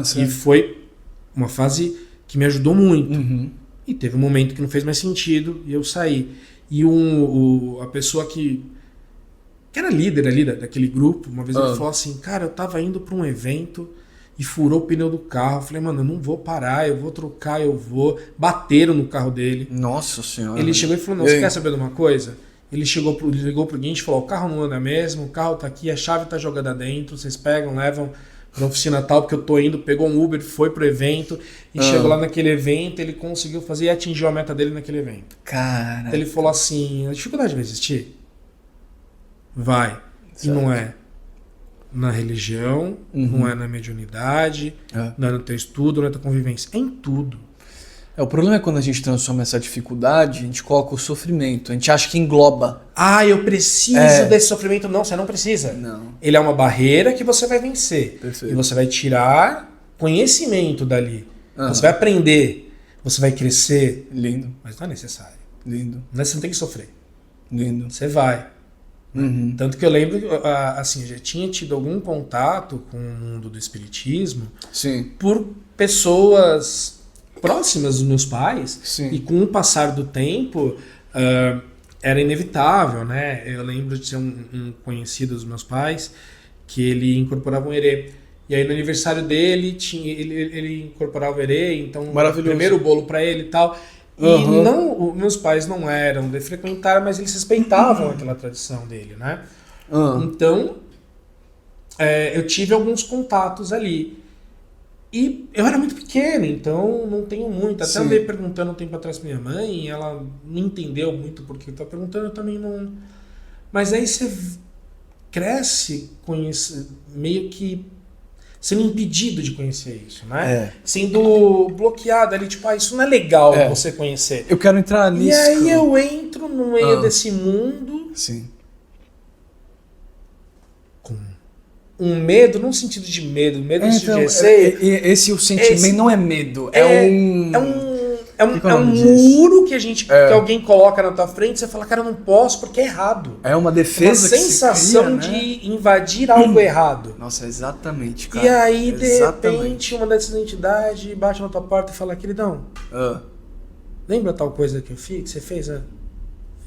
Sim. E foi uma fase que me ajudou muito. Uhum. E teve um momento que não fez mais sentido e eu saí. E a pessoa que era líder ali daquele grupo, uma vez ele falou assim, cara, eu tava indo pra um evento e furou o pneu do carro. Eu falei, mano, eu não vou parar, eu vou trocar, eu vou. Bateram no carro dele. Nossa senhora. Ele chegou e falou, não, você quer saber de uma coisa? Ele ligou pro guincho e falou, o carro não anda mesmo, o carro tá aqui, a chave tá jogada dentro, vocês pegam, levam pra oficina tal, porque eu tô indo, pegou um Uber, foi pro evento, e chegou lá naquele evento, ele conseguiu fazer e atingiu a meta dele naquele evento. Cara. Ele falou assim, a dificuldade vai existir? Vai. Certo. E não é na religião, não é na mediunidade, não é no teu estudo, não é na tua convivência, é em tudo. O problema é quando a gente transforma essa dificuldade, a gente coloca o sofrimento, a gente acha que engloba. Ah, eu preciso desse sofrimento. Não, você não precisa. Não. Ele é uma barreira que você vai vencer. Perfeito. E você vai tirar conhecimento dali. Você vai aprender, você vai crescer. Lindo. Mas não é necessário. Lindo. Você não tem que sofrer. Lindo. Você vai. Uhum. Tanto que eu lembro, assim, eu já tinha tido algum contato com o mundo do espiritismo. Sim. Por pessoas próximas dos meus pais. Sim. E com o passar do tempo, era inevitável, né? Eu lembro de ser um conhecido dos meus pais que ele incorporava um herê. E aí no aniversário dele, ele incorporava o herê, então primeiro o bolo pra ele e tal. E meus pais não eram de frequentar, mas eles respeitavam aquela tradição dele, né? Então, eu tive alguns contatos ali. E eu era muito pequeno, então não tenho muito. Até andei perguntando um tempo atrás pra minha mãe, e ela não entendeu muito porque eu tava perguntando, eu também não... Mas aí você cresce meio que sendo impedido de conhecer isso, né? Sendo bloqueado ali, tipo, isso não é legal você conhecer. Eu quero entrar nisso. E aí eu entro no meio desse mundo. Sim. Com um medo, não no sentido de medo de então, receio. Esse o sentimento não é medo, é um muro que alguém coloca na tua frente e você fala, cara, eu não posso porque é errado. É uma defesa, uma sensação de invadir algo errado. Nossa, exatamente, cara. E aí, de repente, uma dessas entidades bate na tua porta e fala, queridão, lembra tal coisa que eu fiz, que você fez? Foi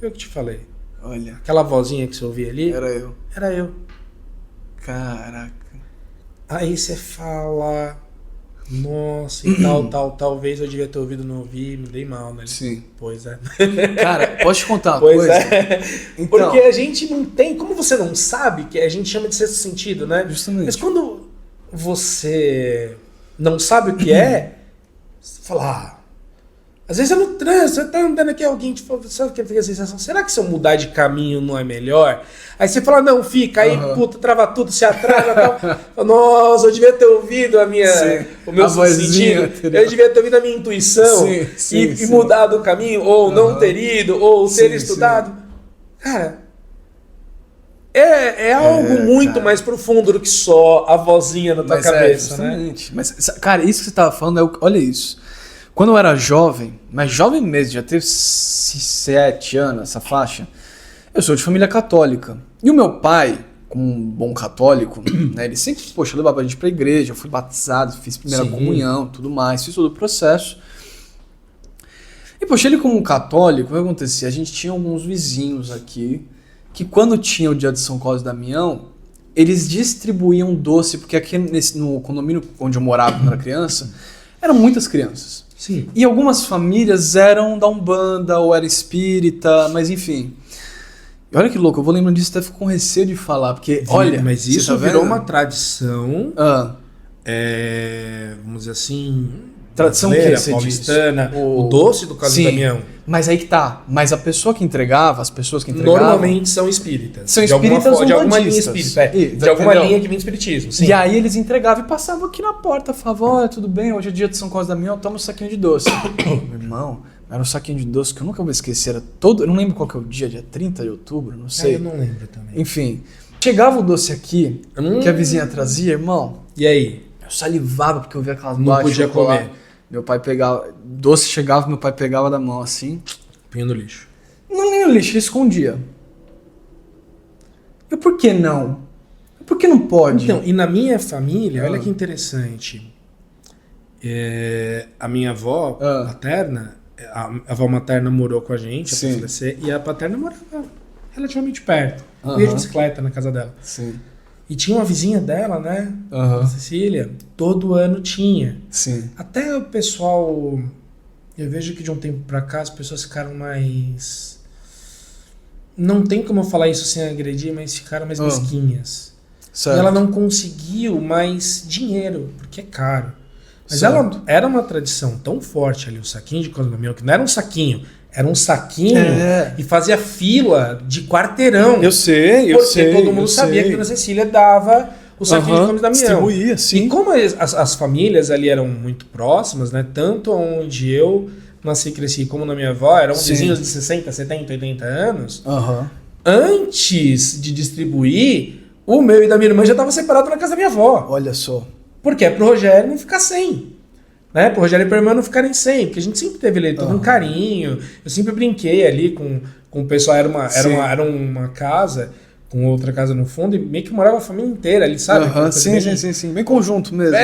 eu que te falei. Olha. Aquela vozinha que você ouvia ali? Era eu. Era eu. Caraca. Aí você fala, nossa, e talvez eu devia ter ouvido, não ouvi, me dei mal, né? Sim. Pois é. Cara, posso te contar uma coisa? coisa? Então, porque a gente não tem, como você não sabe, que a gente chama de sexto sentido, né? Justamente. Mas quando você não sabe o que você fala, às vezes é no trânsito, você tá andando aqui, alguém te fala, sabe o que tem a sensação? Será que se eu mudar de caminho não é melhor? Aí você fala, não, fica, aí puta, trava tudo, se atrasa e tal. Nossa, eu devia ter ouvido o meu sentido, eu devia ter ouvido a minha intuição e mudado o caminho, ou não ter ido, ou ter estudado. Cara, é algo muito mais profundo do que só a vozinha na tua cabeça, né? Mas, cara, isso que você tava falando, olha isso. Quando eu era jovem, mas jovem mesmo, já teve 7 anos, essa faixa, eu sou de família católica. E o meu pai, como um bom católico, né, ele sempre, levava a gente pra igreja, eu fui batizado, fiz primeira comunhão, tudo mais, fiz todo o processo. E, ele como um católico, o que acontecia? A gente tinha alguns vizinhos aqui, que quando tinha o dia de São Cosme e Damião, eles distribuíam doce, porque aqui no condomínio onde eu morava quando era criança, eram muitas crianças. Sim. E algumas famílias eram da Umbanda ou era espírita, mas enfim. E olha que louco, eu vou lembrando disso, até fico com receio de falar, porque olha... Mas você isso tá virou vendo? uma tradição, vamos dizer assim... Tradição brasileira, que você paulistana, diz? o doce do Carlos Sim, Damião. mas aí que tá. Mas a pessoa que entregava, as pessoas que entregavam... Normalmente são espíritas. São de alguma espíritas de alguma linha umbandistas. espírita. E, de alguma entendeu? linha que vem do espiritismo. Sim. E aí eles entregavam e passavam aqui na porta, falavam, olha, tudo bem, hoje é dia de São Cosme Damião, toma um saquinho de doce. Meu irmão, era um saquinho de doce que eu nunca vou esquecer, era todo, eu não lembro qual que é o dia 30 de outubro, não sei. Eu não lembro também. Enfim, chegava o doce aqui, que a vizinha trazia, irmão, E aí? eu salivava porque eu via aquelas Não barras de podia chocolate. comer. Meu pai pegava, doce chegava, meu pai pegava da mão assim. Punha no lixo. Não nem no lixo, ele escondia. E por que não? Por que não pode? Então, e na minha família, olha que interessante. A minha avó paterna, a avó materna morou com a gente até Sim. falecer, e a paterna morava relativamente perto. Eu ia de Aham. bicicleta na casa dela. Sim. E tinha uma vizinha dela, né? Aham. A Cecília, todo ano tinha. Sim. Até o pessoal. Eu vejo que de um tempo pra cá as pessoas ficaram mais. Não tem como eu falar isso sem agredir, mas ficaram mais mesquinhas. Certo. E ela não conseguiu mais dinheiro, porque é caro. Mas Certo. ela era uma tradição tão forte ali, o saquinho de Cosme Damião, que não era um saquinho, era um saquinho e fazia fila de quarteirão. Eu sei, porque todo mundo sabia que a Dona Cecília dava o saquinho de Cosme Damião. Distribuía, sim. E como as famílias ali eram muito próximas, né? Tanto onde eu nasci e cresci como na minha avó, eram Sim. vizinhos de 60, 70, 80 anos. Aham. Antes de distribuir, o meu e da minha irmã já estavam separados na casa da minha avó. Olha só. Porque é pro Rogério não ficar sem. Né? Pro Rogério e pra irmã não ficarem sem. Porque a gente sempre teve ali todo um carinho. Eu sempre brinquei ali com o pessoal. Era uma casa com outra casa no fundo e meio que morava a família inteira ali, sabe? Aham, sim. Bem conjunto mesmo.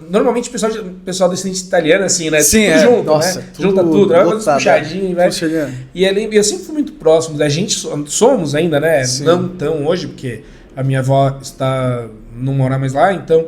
Normalmente o pessoal descendente italiano, assim, né? Sim, tudo junto, nossa, né? Junta tudo, vai fazer puxadinho, vai. Puxadinho. E eu sempre fui muito próximo. A gente somos ainda, né? Sim. Não tão hoje, porque a minha avó não mora mais lá, então.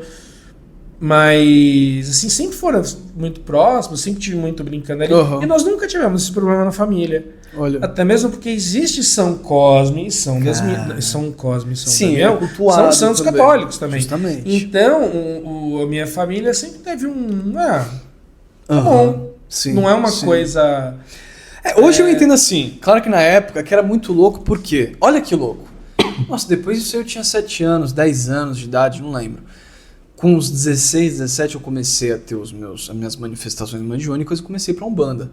Mas, assim, sempre foram muito próximos, sempre tive muito brincando ali. Uhum. E nós nunca tivemos esse problema na família. Olha. Até mesmo porque existe São Cosme e São Cosme e São Sim, Damião, cultuado são santos também. católicos também. Justamente. Então, a minha família sempre teve tá Aham. bom. Sim, Não é uma sim. coisa... Hoje eu entendo assim. Claro que na época que era muito louco, por quê? Olha que louco. Nossa, depois disso eu tinha 7 anos, 10 anos de idade, não lembro. Com uns 16, 17 eu comecei a ter as minhas manifestações mediúnicas e comecei pra Umbanda.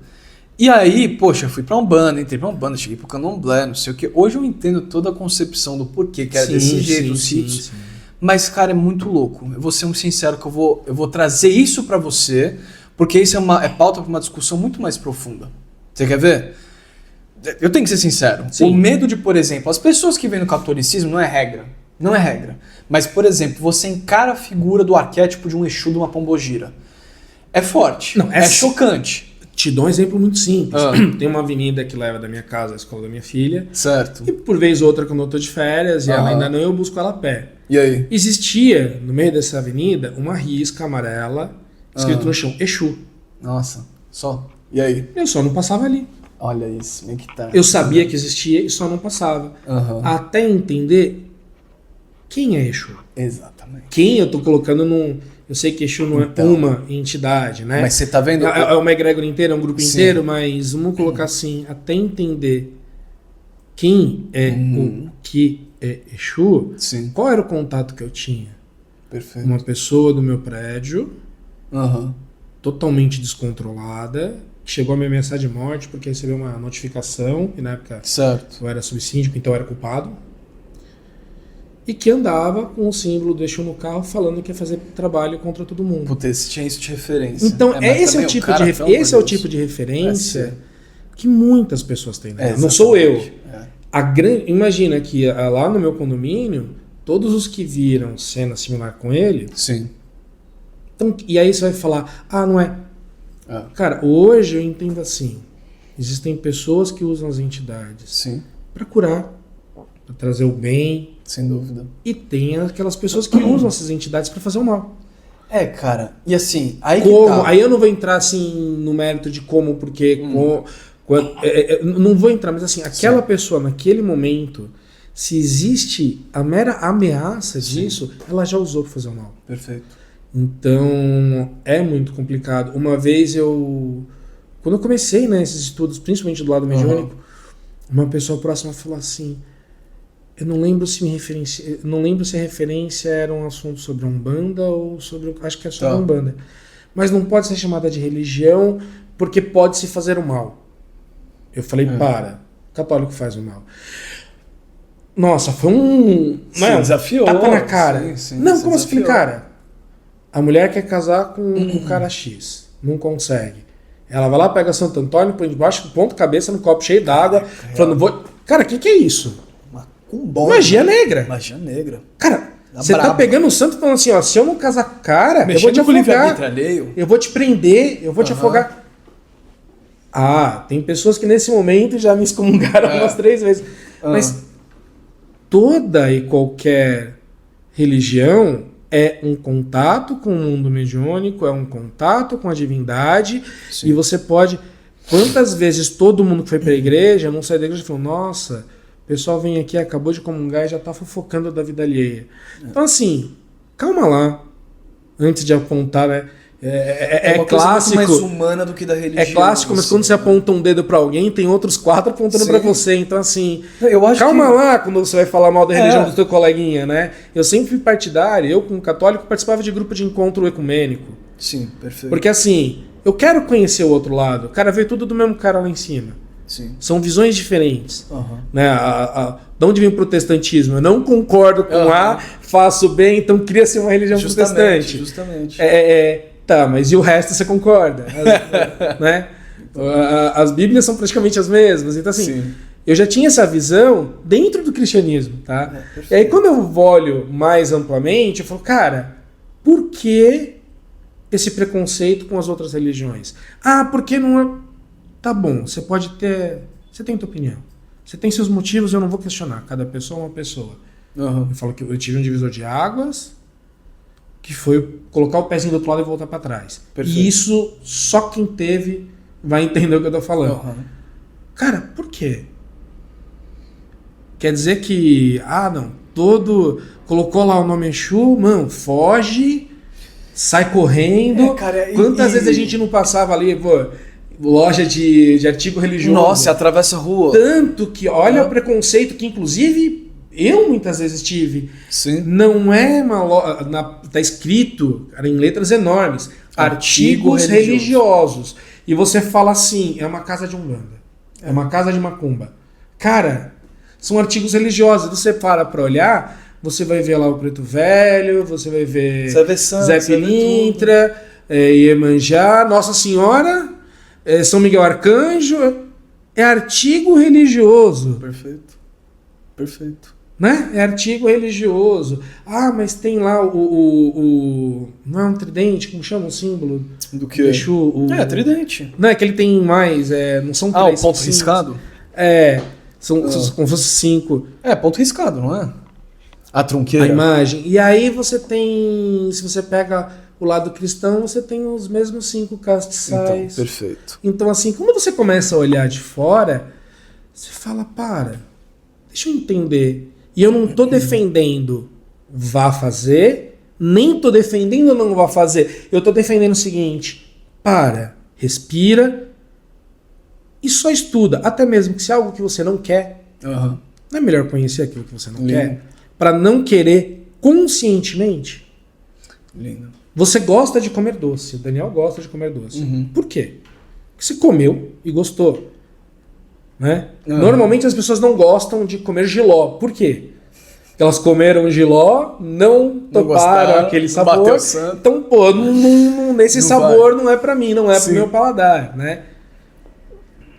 E aí, poxa, eu fui pra Umbanda, entrei pra Umbanda, cheguei pro Candomblé, não sei o que. Hoje eu entendo toda a concepção do porquê que era desse jeito, os sítios. Mas, cara, é muito louco. Eu vou ser um sincero que eu vou trazer isso pra você, porque isso é pauta pra uma discussão muito mais profunda. Você quer ver? Eu tenho que ser sincero. Sim. O medo de, por exemplo, as pessoas que vêm no catolicismo não é regra. Não é regra. Mas, por exemplo, você encara a figura do arquétipo de um Exu, de uma pombogira. É forte. Não, é chocante. Te dou um exemplo muito simples. Ah. Tem uma avenida que leva da minha casa à escola da minha filha. Certo. E por vez ou outra, quando eu tô de férias e ela ainda não, eu busco ela a pé. E aí? Existia, no meio dessa avenida, uma risca amarela escrito no chão, Exu. Nossa, só. E aí? Eu só não passava ali. Olha isso, meio que tá. Eu sabia que existia e só não passava. Aham. Até entender quem é Exu. Exatamente. Quem eu tô colocando num... Eu sei que Exu não Então. é uma entidade, né? Mas você tá vendo? É uma egrégora inteira, é um grupo Sim. inteiro, mas vamos colocar assim, até entender quem é o que é Exu, Sim, qual era o contato que eu tinha? perfeito. Uma pessoa do meu prédio, Aham. totalmente descontrolada, que chegou a me ameaçar de morte porque recebeu uma notificação, e na época Certo. eu era subsíndico, então eu era culpado, e que andava com o símbolo do Exu no carro falando que ia fazer trabalho contra todo mundo. Puta, esse tinha isso de referência. Então, mas esse é também o tipo cara, de, pelo amor esse é o Deus. tipo de referência É, sim. que muitas pessoas têm. Né? É, Não sou eu. exatamente. É. Imagina que lá no meu condomínio, todos os que viram cena similar com ele, Sim. então, e aí você vai falar, não é. É. Cara, hoje eu entendo assim, existem pessoas que usam as entidades Sim, para curar, para trazer o bem, sem dúvida. e tem aquelas pessoas que usam essas entidades para fazer o mal. Cara, e assim, aí como, que tá. aí eu não vou entrar assim no mérito de como, porque, não vou entrar, mas assim, aquela pessoa naquele momento, se existe a mera ameaça disso, ela já usou para fazer o mal. Perfeito. Então, é muito complicado. Uma vez quando eu comecei, né, esses estudos, principalmente do lado mediúnico, uma pessoa próxima falou assim, eu não lembro se a referência era um assunto sobre Umbanda ou sobre, acho que é sobre Umbanda. Mas não pode ser chamada de religião porque pode se fazer o mal. Eu falei, católico faz o mal. Nossa, foi desafiou. Tapa na cara. Sim, não, como assim, cara? A mulher quer casar com o cara X, não consegue. Ela vai lá, pega Santo Antônio, põe debaixo do ponto cabeça no copo cheio d'água, falando, cara, o que é isso? Magia negra. Magia negra. Cara, você tá pegando o santo falando assim, ó, se eu não casar com o cara, eu vou te afogar. Eu vou te prender, eu vou te afogar. Tem pessoas que nesse momento já me excomungaram umas 3 vezes. Mas toda e qualquer religião é um contato com o mundo mediúnico, é um contato com a divindade. Sim. E você pode... Quantas vezes todo mundo que foi pra igreja, não sai da igreja e falou, nossa, o pessoal vem aqui, acabou de comungar e já tá fofocando da vida alheia. Então assim, calma lá, antes de apontar, né? É uma clássico, coisa muito mais humana do que da religião. É clássico, mas quando você aponta um dedo pra alguém, tem outros 4 apontando pra você. Então, assim, calma lá quando você vai falar mal da religião do teu coleguinha, né? Eu sempre fui partidário, eu como católico participava de grupo de encontro ecumênico. Sim, perfeito. Porque assim, eu quero conhecer o outro lado. O cara vê tudo do mesmo cara lá em cima. Sim. São visões diferentes. Né? De onde vem o protestantismo? Eu não concordo com faço bem, então cria-se uma religião protestante. Justamente. Tá, mas e o resto você concorda? Né? As Bíblias são praticamente as mesmas. Então, assim, eu já tinha essa visão dentro do cristianismo. Tá? E aí, quando eu olho mais amplamente, eu falo, cara, por que esse preconceito com as outras religiões? Porque não é... Tá bom, você pode ter... Você tem tua opinião. Você tem seus motivos, eu não vou questionar. Cada pessoa é uma pessoa. Eu falo que eu tive um divisor de águas, que foi colocar o pezinho do outro lado e voltar para trás. Perfeito. E isso, só quem teve vai entender o que eu tô falando. Cara, por quê? Quer dizer que, colocou lá o nome Exu, mano, foge, sai correndo. Quantas vezes a gente não passava ali, loja de artigo religioso? Nossa, atravessa a rua. Tanto que, olha o preconceito que, inclusive... Eu muitas vezes tive. Sim. Não é uma loja. Tá escrito, cara, em letras enormes, artigos religiosos. E você fala assim, é uma casa de Umbanda. É uma casa de Macumba. Cara, são artigos religiosos. Você para olhar, você vai ver lá o Preto Velho, você vai ver Zé Pilintra, Iemanjá, Nossa Senhora, São Miguel Arcanjo. É artigo religioso. Perfeito. Né? É artigo religioso. Mas tem lá não é um tridente, como chama o símbolo? Do que? Exu, tridente. Não, é que ele tem mais, não são 3. O ponto riscado? São como se fosse 5. Ponto riscado, não é? A trunqueira. A imagem. E aí você tem, se você pega o lado cristão, você tem os mesmos 5 castiçais. Então, perfeito. Então, assim, quando você começa a olhar de fora, você fala, deixa eu entender. E eu não estou defendendo vá fazer, nem estou defendendo não vá fazer. Eu estou defendendo o seguinte, respira e só estuda. Até mesmo que se é algo que você não quer, não é melhor conhecer aquilo que você não quer? Para não querer conscientemente. Lindo. Você gosta de comer doce. O Daniel gosta de comer doce. Por quê? Porque você comeu e gostou. Né? Normalmente as pessoas não gostam de comer jiló. Por quê? Porque elas comeram jiló, não toparam aquele sabor. Então, nesse sabor não é pra mim, não é pro meu paladar, né?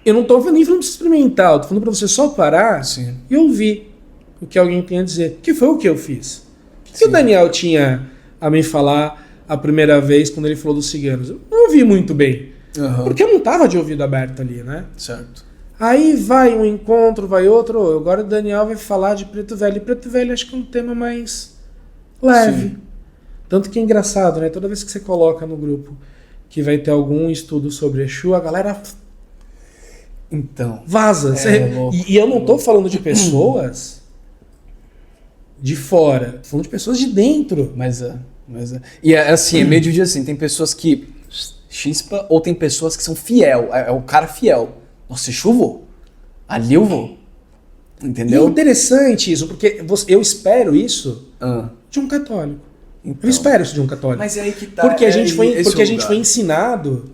Eu não tô nem falando pra você experimentar, eu tô falando pra você só parar e ouvir o que alguém tem a dizer. Que foi o que eu fiz. O que o Daniel tinha a me falar a primeira vez quando ele falou dos ciganos? Eu não ouvi muito bem. Porque eu não tava de ouvido aberto ali, né? Certo. Aí vai um encontro, vai outro. Agora o Daniel vai falar de Preto Velho. E Preto Velho acho que é um tema mais leve. Tanto que é engraçado, né? Toda vez que você coloca no grupo que vai ter algum estudo sobre Exu, a galera Então. vaza. E eu não tô falando de pessoas de fora, tô falando de pessoas de dentro. Mas é. E é assim, é meio dividido assim. Tem pessoas que chispa ou tem pessoas que são fiel. É o cara fiel. Nossa, Exu vou. Ali eu vou. Entendeu? E é interessante isso, porque eu espero isso de um católico. Então. Eu espero isso de um católico. Mas é aí que tá. Porque a gente foi ensinado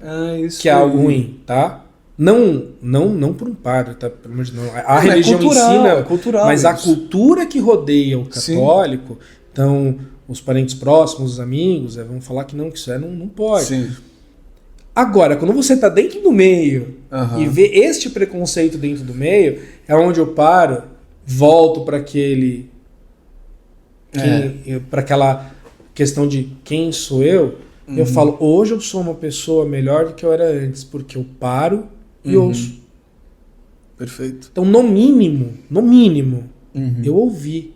que é algo ruim, tá? Não por um padre, tá? Pelo amor de Deus. A religião ensina, cultural, mas isso. a cultura que rodeia o católico, então os parentes próximos, os amigos, vão falar que isso não pode. Sim. Agora, quando você tá dentro do meio e vê este preconceito dentro do meio, é onde eu paro, volto para para aquela questão de quem sou eu. Eu falo, hoje eu sou uma pessoa melhor do que eu era antes, porque eu paro e ouço. Perfeito. Então, no mínimo, eu ouvi.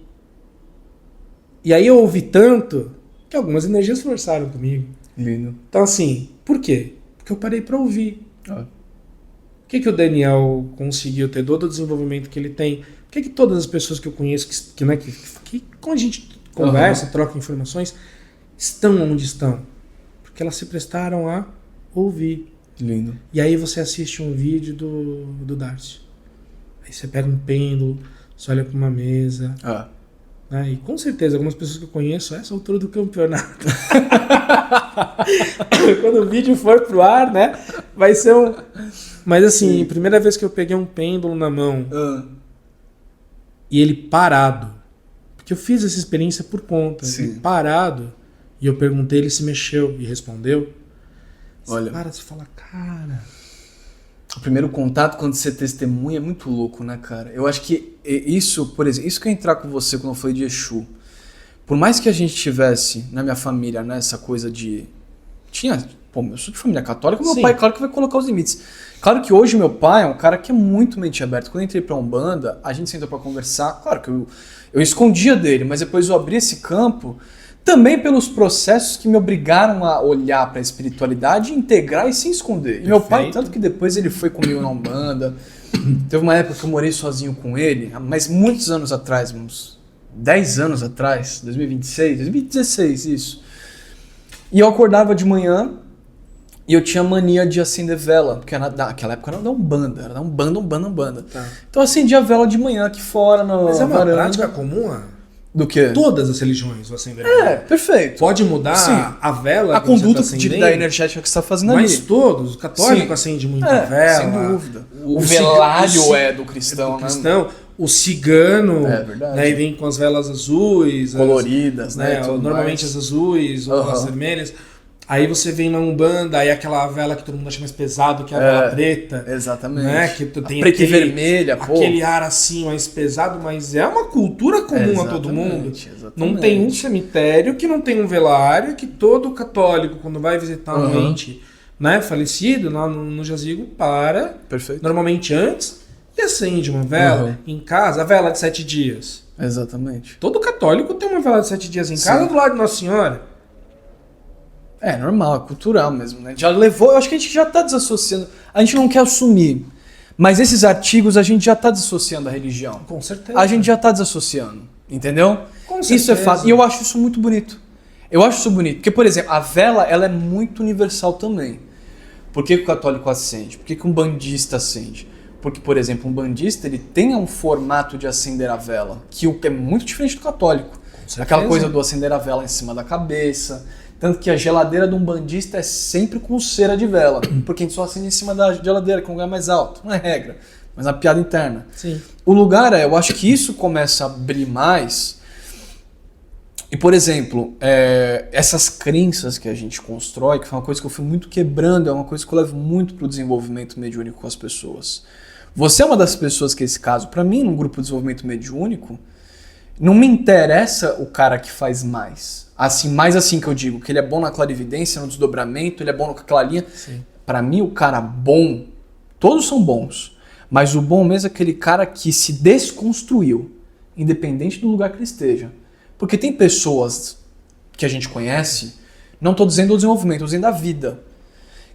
E aí eu ouvi tanto que algumas energias forçaram comigo. Lindo. Então, assim, por quê? Porque eu parei para ouvir. Por que o Daniel conseguiu ter todo o desenvolvimento que ele tem? Por que todas as pessoas que eu conheço, que quando a gente conversa, troca informações, estão onde estão? Porque elas se prestaram a ouvir. Lindo. E aí você assiste um vídeo do Darcy. Aí você pega um pêndulo, você olha para uma mesa. Né? E com certeza, algumas pessoas que eu conheço a essa altura do campeonato. Quando o vídeo for pro ar, né? Vai ser um... Mas assim, primeira vez que eu peguei um pêndulo na mão e ele parado, porque eu fiz essa experiência por conta, ele parado, e eu perguntei, ele se mexeu e respondeu. Olha, você fala, cara... O primeiro contato quando você testemunha é muito louco, né, cara? Eu acho que isso, por exemplo, isso que eu entrar com você quando eu falei de Exu, por mais que a gente tivesse na minha família, né, essa coisa de... eu sou de família católica, meu pai, claro que vai colocar os limites. Claro que hoje meu pai é um cara que é muito mente aberta. Quando eu entrei pra Umbanda, a gente sentou pra conversar, claro que eu escondia dele, mas depois eu abri esse campo também pelos processos que me obrigaram a olhar para a espiritualidade, integrar e se esconder. E meu pai, tanto que depois ele foi comigo na Umbanda. Teve uma época que eu morei sozinho com ele, mas muitos anos atrás, uns 10 anos atrás, 2016, isso. E eu acordava de manhã e eu tinha mania de acender vela, porque naquela época era da Umbanda, era da Umbanda. Tá. Então eu acendia a vela de manhã aqui fora na Mas é uma varanda. prática comum, Do quê? Todas as religiões vão acender a vela. Perfeito. Pode mudar a vela, a conduta tá da energética que você está fazendo mas ali. Todos, o católico acende muita vela. Sem dúvida. O velário é do cristão, né? O cigano, verdade. Né, vem com as velas azuis. Coloridas, né? Normalmente as azuis ou as vermelhas. Aí você vem na Umbanda, aí aquela vela que todo mundo acha mais pesado, que é a vela preta. Exatamente. Né? Que tem preta e vermelha, aquele ar assim mais pesado, mas é uma cultura comum a todo mundo. Exatamente. Não tem um cemitério que não tem um velário, que todo católico, quando vai visitar um ente, né, falecido, lá no jazigo, Perfeito. Normalmente antes, e acende uma vela em casa, a vela de 7 dias. Exatamente. Todo católico tem uma vela de 7 dias em casa do lado de Nossa Senhora. É normal, é cultural mesmo, né? Já levou, eu acho que a gente já tá desassociando. A gente não quer assumir, mas esses artigos a gente já tá desassociando a religião. Com certeza. A gente já tá desassociando, entendeu? Com certeza. Isso é fato. E eu acho isso muito bonito. Porque, por exemplo, a vela, ela é muito universal também. Por que o católico acende? Por que um bandista acende? Porque, por exemplo, um bandista, ele tem um formato de acender a vela, que é muito diferente do católico. Aquela coisa do acender a vela em cima da cabeça. Tanto que a geladeira de um bandista é sempre com cera de vela, porque a gente só acende em cima da geladeira, que é um lugar mais alto. Não é regra, mas é uma piada interna. Sim. O lugar eu acho que isso começa a abrir mais. E, por exemplo, essas crenças que a gente constrói, que foi uma coisa que eu fui muito quebrando, é uma coisa que eu levo muito para o desenvolvimento mediúnico com as pessoas. Você é uma das pessoas que, esse caso, para mim, num grupo de desenvolvimento mediúnico, não me interessa o cara que faz mais. Mais assim que eu digo, que ele é bom na clarividência, no desdobramento, ele é bom com aquela linha. Para mim, o cara bom, todos são bons, mas o bom mesmo é aquele cara que se desconstruiu, independente do lugar que ele esteja. Porque tem pessoas que a gente conhece, não estou dizendo o desenvolvimento, estou dizendo a vida.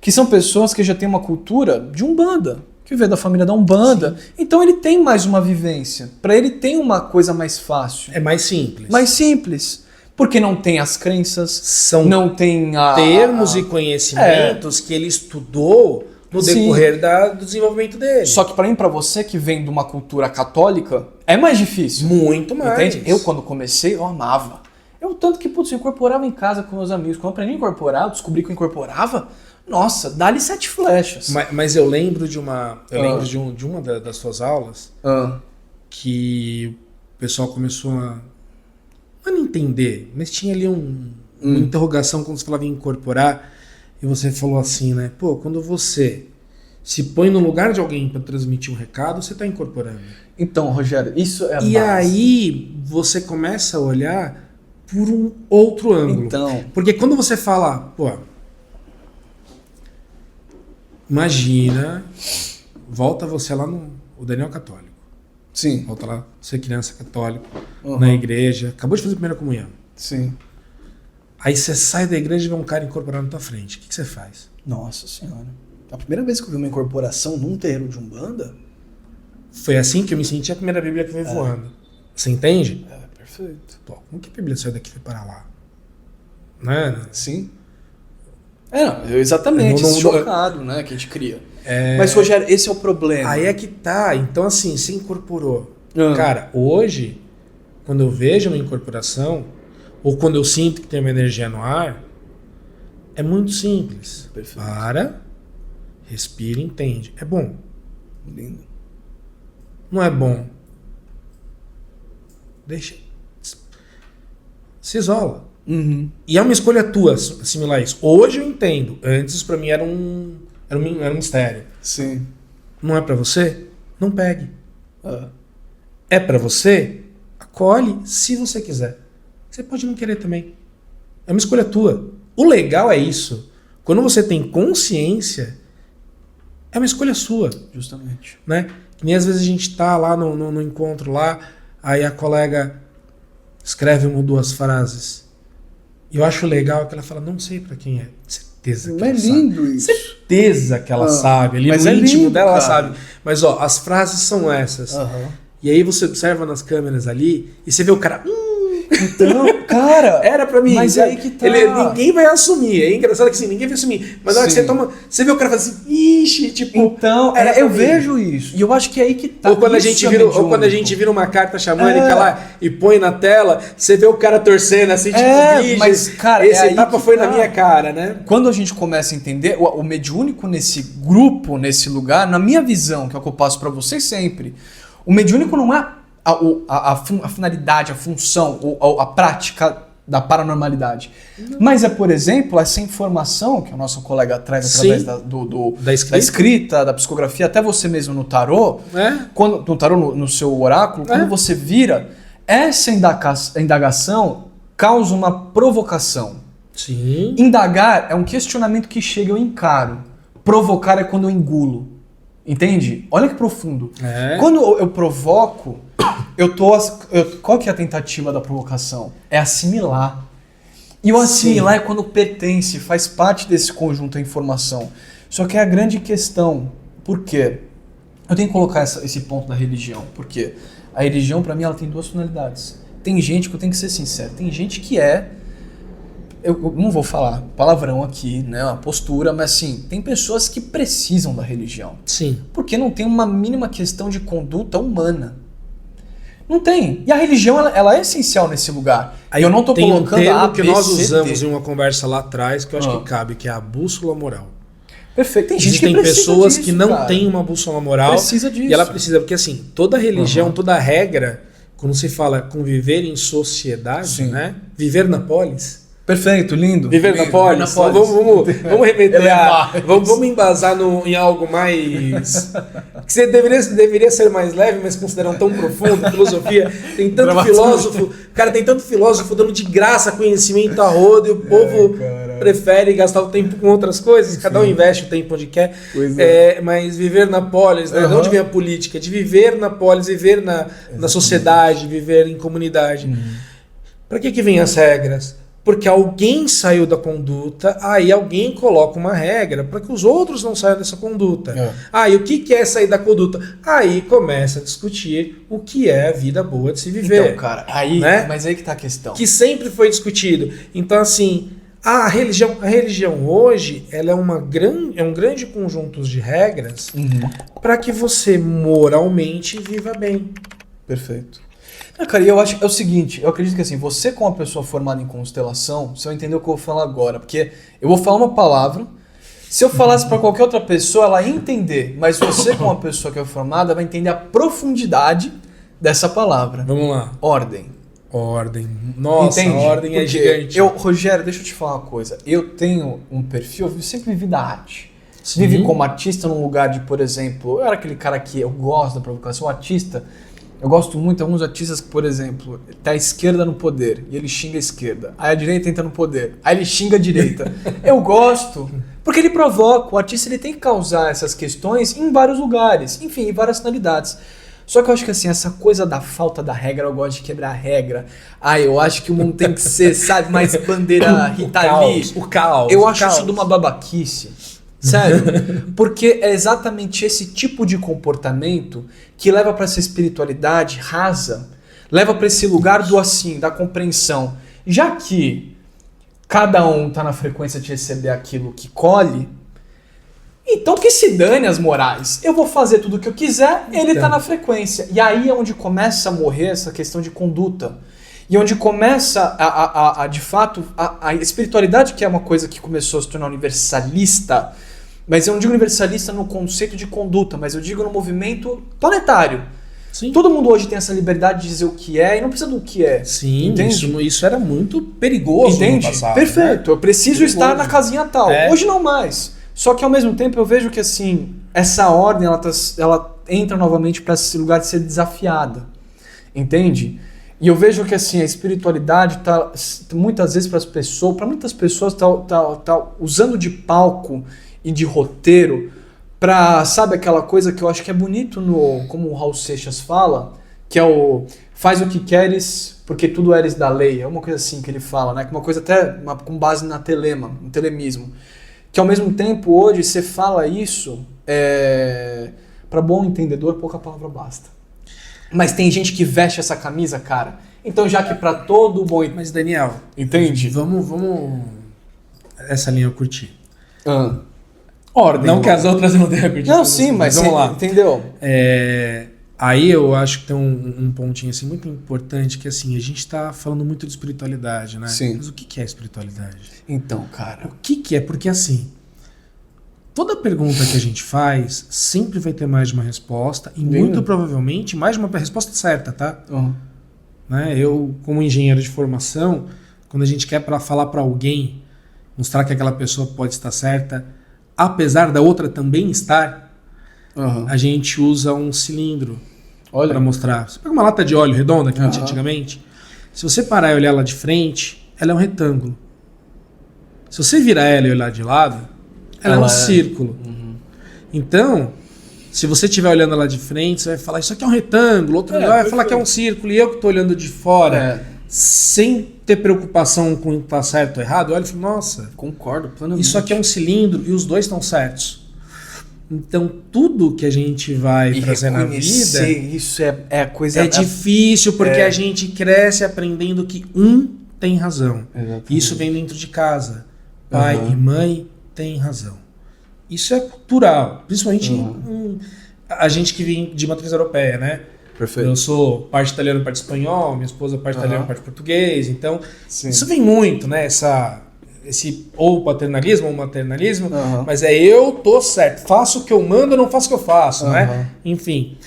Que são pessoas que já têm uma cultura de Umbanda, que veio da família da Umbanda. Sim. Então ele tem mais uma vivência. Para ele tem uma coisa mais fácil. É mais simples. Mais simples. Porque não tem as crenças, não tem termos e conhecimentos que ele estudou no decorrer do desenvolvimento dele. Só que para mim, para você que vem de uma cultura católica, é mais difícil. Muito mais. Entende? Eu, quando comecei, eu amava. Eu tanto que, putz, eu incorporava em casa com meus amigos. Quando eu aprendi a incorporar, eu descobri que eu incorporava, nossa, dá-lhe 7 flechas. Mas eu lembro de uma das suas aulas que o pessoal começou a não entender, mas tinha ali uma interrogação quando você falava em incorporar, e você falou assim, né? Pô, quando você se põe no lugar de alguém para transmitir um recado, você está incorporando. Então, Rogério, isso é a base. E aí você começa a olhar por um outro ângulo. Então, porque quando você fala, pô, imagina, volta você lá o Daniel católico. Sim. Volta lá, você criança católica, na igreja, acabou de fazer a primeira comunhão. Sim. Aí você sai da igreja e vê um cara incorporado na tua frente. O que você faz? Nossa senhora. A primeira vez que eu vi uma incorporação num terreiro de Umbanda... Foi assim que eu me senti a primeira Bíblia que veio voando. Você entende? É, perfeito. Pô, como que a Bíblia saiu daqui e foi para lá? Né? Sim. Exatamente. Chocado, né, que a gente cria. Mas, Rogério, esse é o problema. Aí é que tá. Então, assim, se incorporou. Cara, hoje, quando eu vejo uma incorporação, ou quando eu sinto que tem uma energia no ar, é muito simples. Perfeito. Para, respira e entende. É bom. Lindo. Não é bom. Deixa. Se isola. E é uma escolha tua assimilar isso. Hoje eu entendo. Antes, pra mim, era um mistério. Sim. Não é pra você? Não pegue. É pra você? Acolhe se você quiser. Você pode não querer também. É uma escolha tua. O legal é isso. Quando você tem consciência, é uma escolha sua. Justamente. Né? Que nem às vezes a gente tá lá no encontro lá, aí a colega escreve uma ou duas frases. E eu acho legal que ela fala, não sei pra quem é. Certeza que ela sabe. É lindo isso. Certeza que ela sabe. Ali mas no íntimo lindo, dela, ela cara. sabe. Mas ó, as frases são essas. E aí você observa nas câmeras ali e você vê o cara... Então, cara... Era pra mim. Mas aí que tá. Ninguém vai assumir. É engraçado que assim, ninguém vai assumir. Mas na hora que você toma... Você vê o cara fala assim, ixi, tipo... Então, eu vejo isso. E eu acho que é aí que tá. Ou quando a gente vira uma carta xamânica lá e põe na tela, você vê o cara torcendo assim, tipo, mas, cara, esse etapa foi na minha cara, né? Quando a gente começa a entender, o mediúnico nesse grupo, nesse lugar, na minha visão, que é o que eu passo pra vocês sempre, o mediúnico não é a finalidade, a função, a prática da paranormalidade. Mas é, por exemplo, essa informação que o nosso colega traz através da escrita, da psicografia, até você mesmo no tarô, no tarô, no seu oráculo, quando você vira, essa indagação causa uma provocação. Sim. Indagar é um questionamento que chega, eu encaro. Provocar é quando eu engulo. Entende? Olha que profundo. Quando eu provoco, qual que é a tentativa da provocação? É assimilar. E o assimilar é quando pertence, faz parte desse conjunto da informação. Só que é a grande questão. Por quê? Eu tenho que colocar esse ponto da religião. Por quê? A religião, pra mim, ela tem duas finalidades. Tem gente que eu tenho que ser sincero. Tem gente que eu não vou falar palavrão aqui, né, uma postura, mas assim, tem pessoas que precisam da religião. Sim. Porque não tem uma mínima questão de conduta humana. Não tem. E a religião, ela é essencial nesse lugar. Aí eu não tô colocando a que nós usamos em uma conversa lá atrás, que eu acho que cabe, que é a bússola moral. Perfeito. Tem gente Existem que precisa pessoas disso, que não cara. têm uma bússola moral. Precisa disso. E ela precisa, porque assim, toda religião, toda regra, quando se fala conviver em sociedade, né? Viver na polis. Perfeito, lindo. Viver na polis. Vamos remeter vamos embasar em algo mais... que você deveria ser mais leve, mas consideram tão profundo, filosofia. Tem tanto filósofo... Cara, tem tanto filósofo dando de graça conhecimento a rodo e o povo prefere gastar o tempo com outras coisas. Cada um investe o tempo onde quer. Mas viver na polis, né? De onde vem a política? De viver na polis, viver na sociedade, viver em comunidade. Para que vem as regras? Porque alguém saiu da conduta, aí alguém coloca uma regra para que os outros não saiam dessa conduta. E o que é sair da conduta? Aí começa a discutir o que é a vida boa de se viver. Então, cara, aí, né? Mas aí que tá a questão. Que sempre foi discutido. Então, assim, a religião hoje, ela é um grande conjunto de regras para que você moralmente viva bem. Perfeito. Cara, eu acho que é o seguinte, eu acredito que assim, você como uma pessoa formada em constelação, você vai entender o que eu vou falar agora, porque eu vou falar uma palavra, se eu falasse para qualquer outra pessoa, ela ia entender, mas você como uma pessoa que é formada vai entender a profundidade dessa palavra. Vamos lá. Ordem. Nossa, entende? Ordem é gigante. Rogério, deixa eu te falar uma coisa, eu tenho um perfil, eu sempre vivi da arte. Sim. Vivi como artista num lugar de, por exemplo, eu era aquele cara que eu gosto da provocação, artista. Eu gosto muito de alguns artistas que, por exemplo, tá a esquerda no poder e ele xinga a esquerda. Aí a direita entra no poder, aí ele xinga a direita. Eu gosto, porque ele provoca. O artista ele tem que causar essas questões em vários lugares, enfim, em várias finalidades. Só que eu acho que assim, essa coisa da falta da regra, eu gosto de quebrar a regra. Eu acho que o mundo tem que ser, sabe, mais bandeira Rita Lee. O caos. Eu acho isso de uma babaquice. Sério, porque é exatamente esse tipo de comportamento que leva para essa espiritualidade rasa, leva para esse lugar do assim, da compreensão. Já que cada um está na frequência de receber aquilo que colhe, então que se dane as morais. Eu vou fazer tudo o que eu quiser, ele está na frequência. E aí é onde começa a morrer essa questão de conduta. E onde começa de fato, a espiritualidade, que é uma coisa que começou a se tornar universalista. Mas eu não digo universalista no conceito de conduta, mas eu digo no movimento planetário. Sim. Todo mundo hoje tem essa liberdade de dizer o que é e não precisa do que é. Sim, isso era muito perigoso. Entende? No passado. Perfeito, né? eu preciso estar na casinha tal. Hoje não mais. Só que ao mesmo tempo eu vejo que assim, essa ordem ela entra novamente para esse lugar de ser desafiada. Entende? E eu vejo que assim, a espiritualidade tá muitas vezes para muitas pessoas tá usando de palco e de roteiro pra, sabe, aquela coisa que eu acho que é bonito como o Raul Seixas fala, que é o faz o que queres porque tudo eres da lei. É uma coisa assim que ele fala, né? Uma coisa até com base no telemismo. Que ao mesmo tempo hoje você fala isso, para bom entendedor pouca palavra basta. Mas tem gente que veste essa camisa, cara. Então já que para todo bom... Mas Daniel, entende? Vamos... Essa linha eu curti. Ordem. Não que as outras não tenham curtido. Não, sim, mas vamos lá. Entendeu? Aí eu acho que tem um pontinho assim, muito importante, que assim, a gente está falando muito de espiritualidade, né? Sim. Mas o que é espiritualidade? Então, cara... O que é? Porque assim, toda pergunta que a gente faz sempre vai ter mais de uma resposta e muito provavelmente mais de uma resposta certa, tá? Né? Eu, como engenheiro de formação, quando a gente quer falar para alguém, mostrar que aquela pessoa pode estar certa, apesar da outra também estar, a gente usa um cilindro para mostrar. Você pega uma lata de óleo redonda que a gente tinha antigamente, se você parar e olhar ela de frente, ela é um retângulo. Se você virar ela e olhar de lado, ela é um círculo. Então, se você estiver olhando ela de frente, você vai falar, isso aqui é um retângulo, outro vai falar que é um círculo, e eu que estou olhando de fora, sem ter preocupação com o que está certo ou errado, eu olho e falo, nossa, concordo plenamente. Isso aqui é um cilindro e os dois estão certos. Então, tudo que a gente vai trazer na vida... isso é coisa... É difícil, porque a gente cresce aprendendo que tem razão. Exatamente. Isso vem dentro de casa. Pai e mãe têm razão. Isso é cultural. Principalmente a gente que vem de matriz europeia, né? Perfeito. Eu sou parte italiano, parte espanhol, minha esposa parte italiano, parte português. Então, isso vem muito, né? Esse ou paternalismo ou maternalismo, mas eu tô certo, faço o que eu mando, não faço o que eu faço, né? Enfim.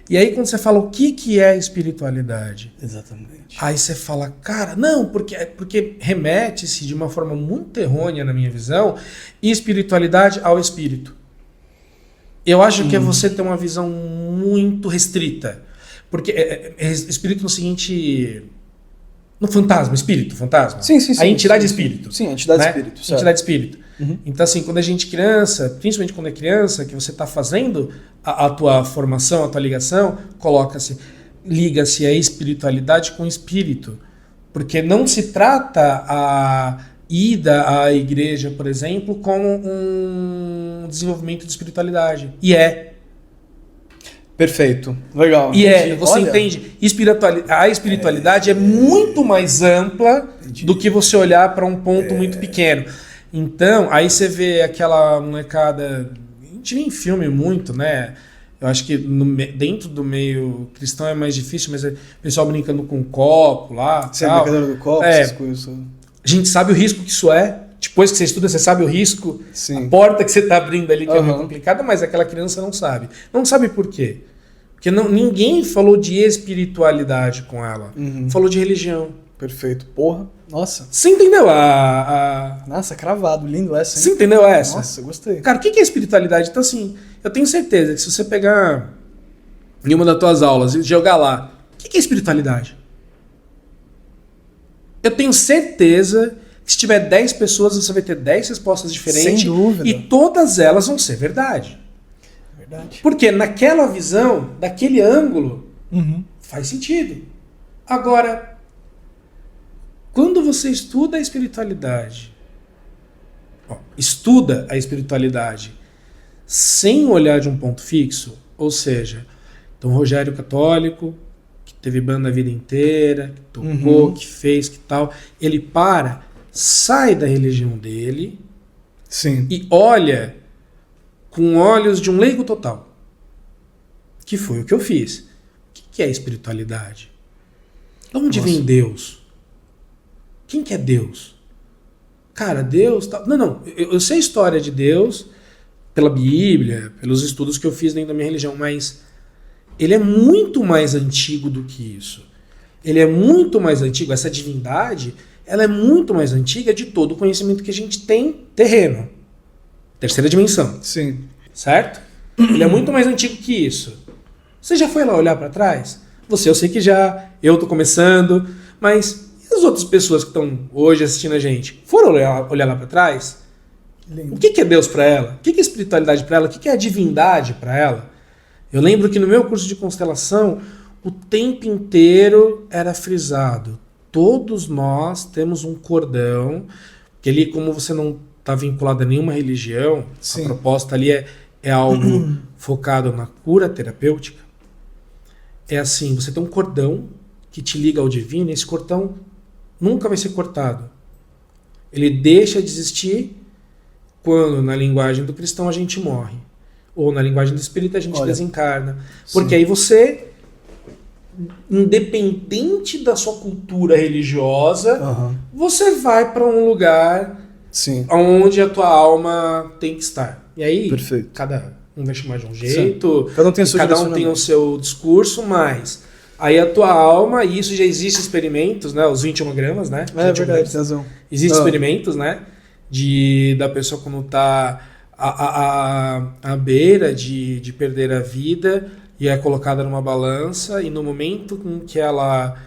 E aí quando você fala o que é espiritualidade? Exatamente. Aí você fala, cara, não, porque remete-se de uma forma muito errônea na minha visão, espiritualidade ao espírito. Eu acho que é você ter uma visão muito restrita. Porque espírito no seguinte... No fantasma, espírito, fantasma. Sim. A entidade espírito. Sim, a entidade espírito. Certo. Entidade espírito. Então, assim, quando a gente criança, principalmente quando é criança, que você está fazendo a tua formação, a tua ligação, liga-se a espiritualidade com o espírito. Porque não se trata a ida à igreja, por exemplo, como um desenvolvimento de espiritualidade. E é. Perfeito. Legal. E você entende? A espiritualidade é muito mais ampla do que você olhar para um ponto muito pequeno. Então, aí você vê aquela molecada... A gente vê em filme muito, né? Eu acho que dentro do meio cristão é mais difícil, mas o pessoal brincando com copo lá. Você é brincadeira do copo, essas coisas. A gente sabe o risco que isso é. Depois que você estuda, você sabe o risco. Sim. A porta que você está abrindo ali, que é meio complicada, mas aquela criança não sabe. Não sabe por quê. Porque ninguém falou de espiritualidade com ela. Falou de religião. Perfeito. Porra. Nossa. Você entendeu Nossa, cravado. Lindo essa, hein? Você entendeu essa? Nossa, gostei. Cara, o que é espiritualidade? Então, assim, eu tenho certeza que se você pegar em uma das tuas aulas e jogar lá, o que é espiritualidade? Eu tenho certeza que se tiver 10 pessoas, você vai ter 10 respostas diferentes. Sem dúvida. E todas elas vão ser verdade. Verdade. Porque naquela visão, daquele ângulo, faz sentido. Agora, quando você estuda a espiritualidade, sem olhar de um ponto fixo, ou seja, Dom Rogério católico, que teve banda a vida inteira, que tocou, que fez, que tal, ele sai da religião dele. Sim. E olha com olhos de um leigo total. Que foi o que eu fiz. O que é espiritualidade? De onde vem Deus? Quem que é Deus? Cara, Deus... Não. Eu sei a história de Deus pela Bíblia, pelos estudos que eu fiz dentro da minha religião, mas ele é muito mais antigo do que isso. Ele é muito mais antigo. Essa divindade, ela é muito mais antiga de todo o conhecimento que a gente tem terreno. Terceira dimensão. Sim. Certo? Ele é muito mais antigo que isso. Você já foi lá olhar para trás? Eu sei que já. Eu tô começando. Mas e as outras pessoas que estão hoje assistindo a gente? Foram olhar lá para trás? Lindo. O que é Deus para ela? O que é espiritualidade para ela? O que é a divindade para ela? Eu lembro que no meu curso de constelação, o tempo inteiro era frisado. Todos nós temos um cordão, que ali, como você não está vinculado a nenhuma religião, a proposta ali é algo focado na cura terapêutica. É assim, você tem um cordão que te liga ao divino, e esse cordão nunca vai ser cortado. Ele deixa de existir quando, na linguagem do cristão, a gente morre. Ou na linguagem do espírita, a gente desencarna. Porque aí você, independente da sua cultura religiosa, você vai para um lugar onde a tua alma tem que estar. E aí, cada um vai chamar de um jeito, cada um tem o seu discurso, mas aí a tua alma, e isso já existe experimentos, né? Os 21 gramas, né? É verdade, tem razão. Existem experimentos, né? Da pessoa quando tá à beira de perder a vida e é colocada numa balança, e no momento em que ela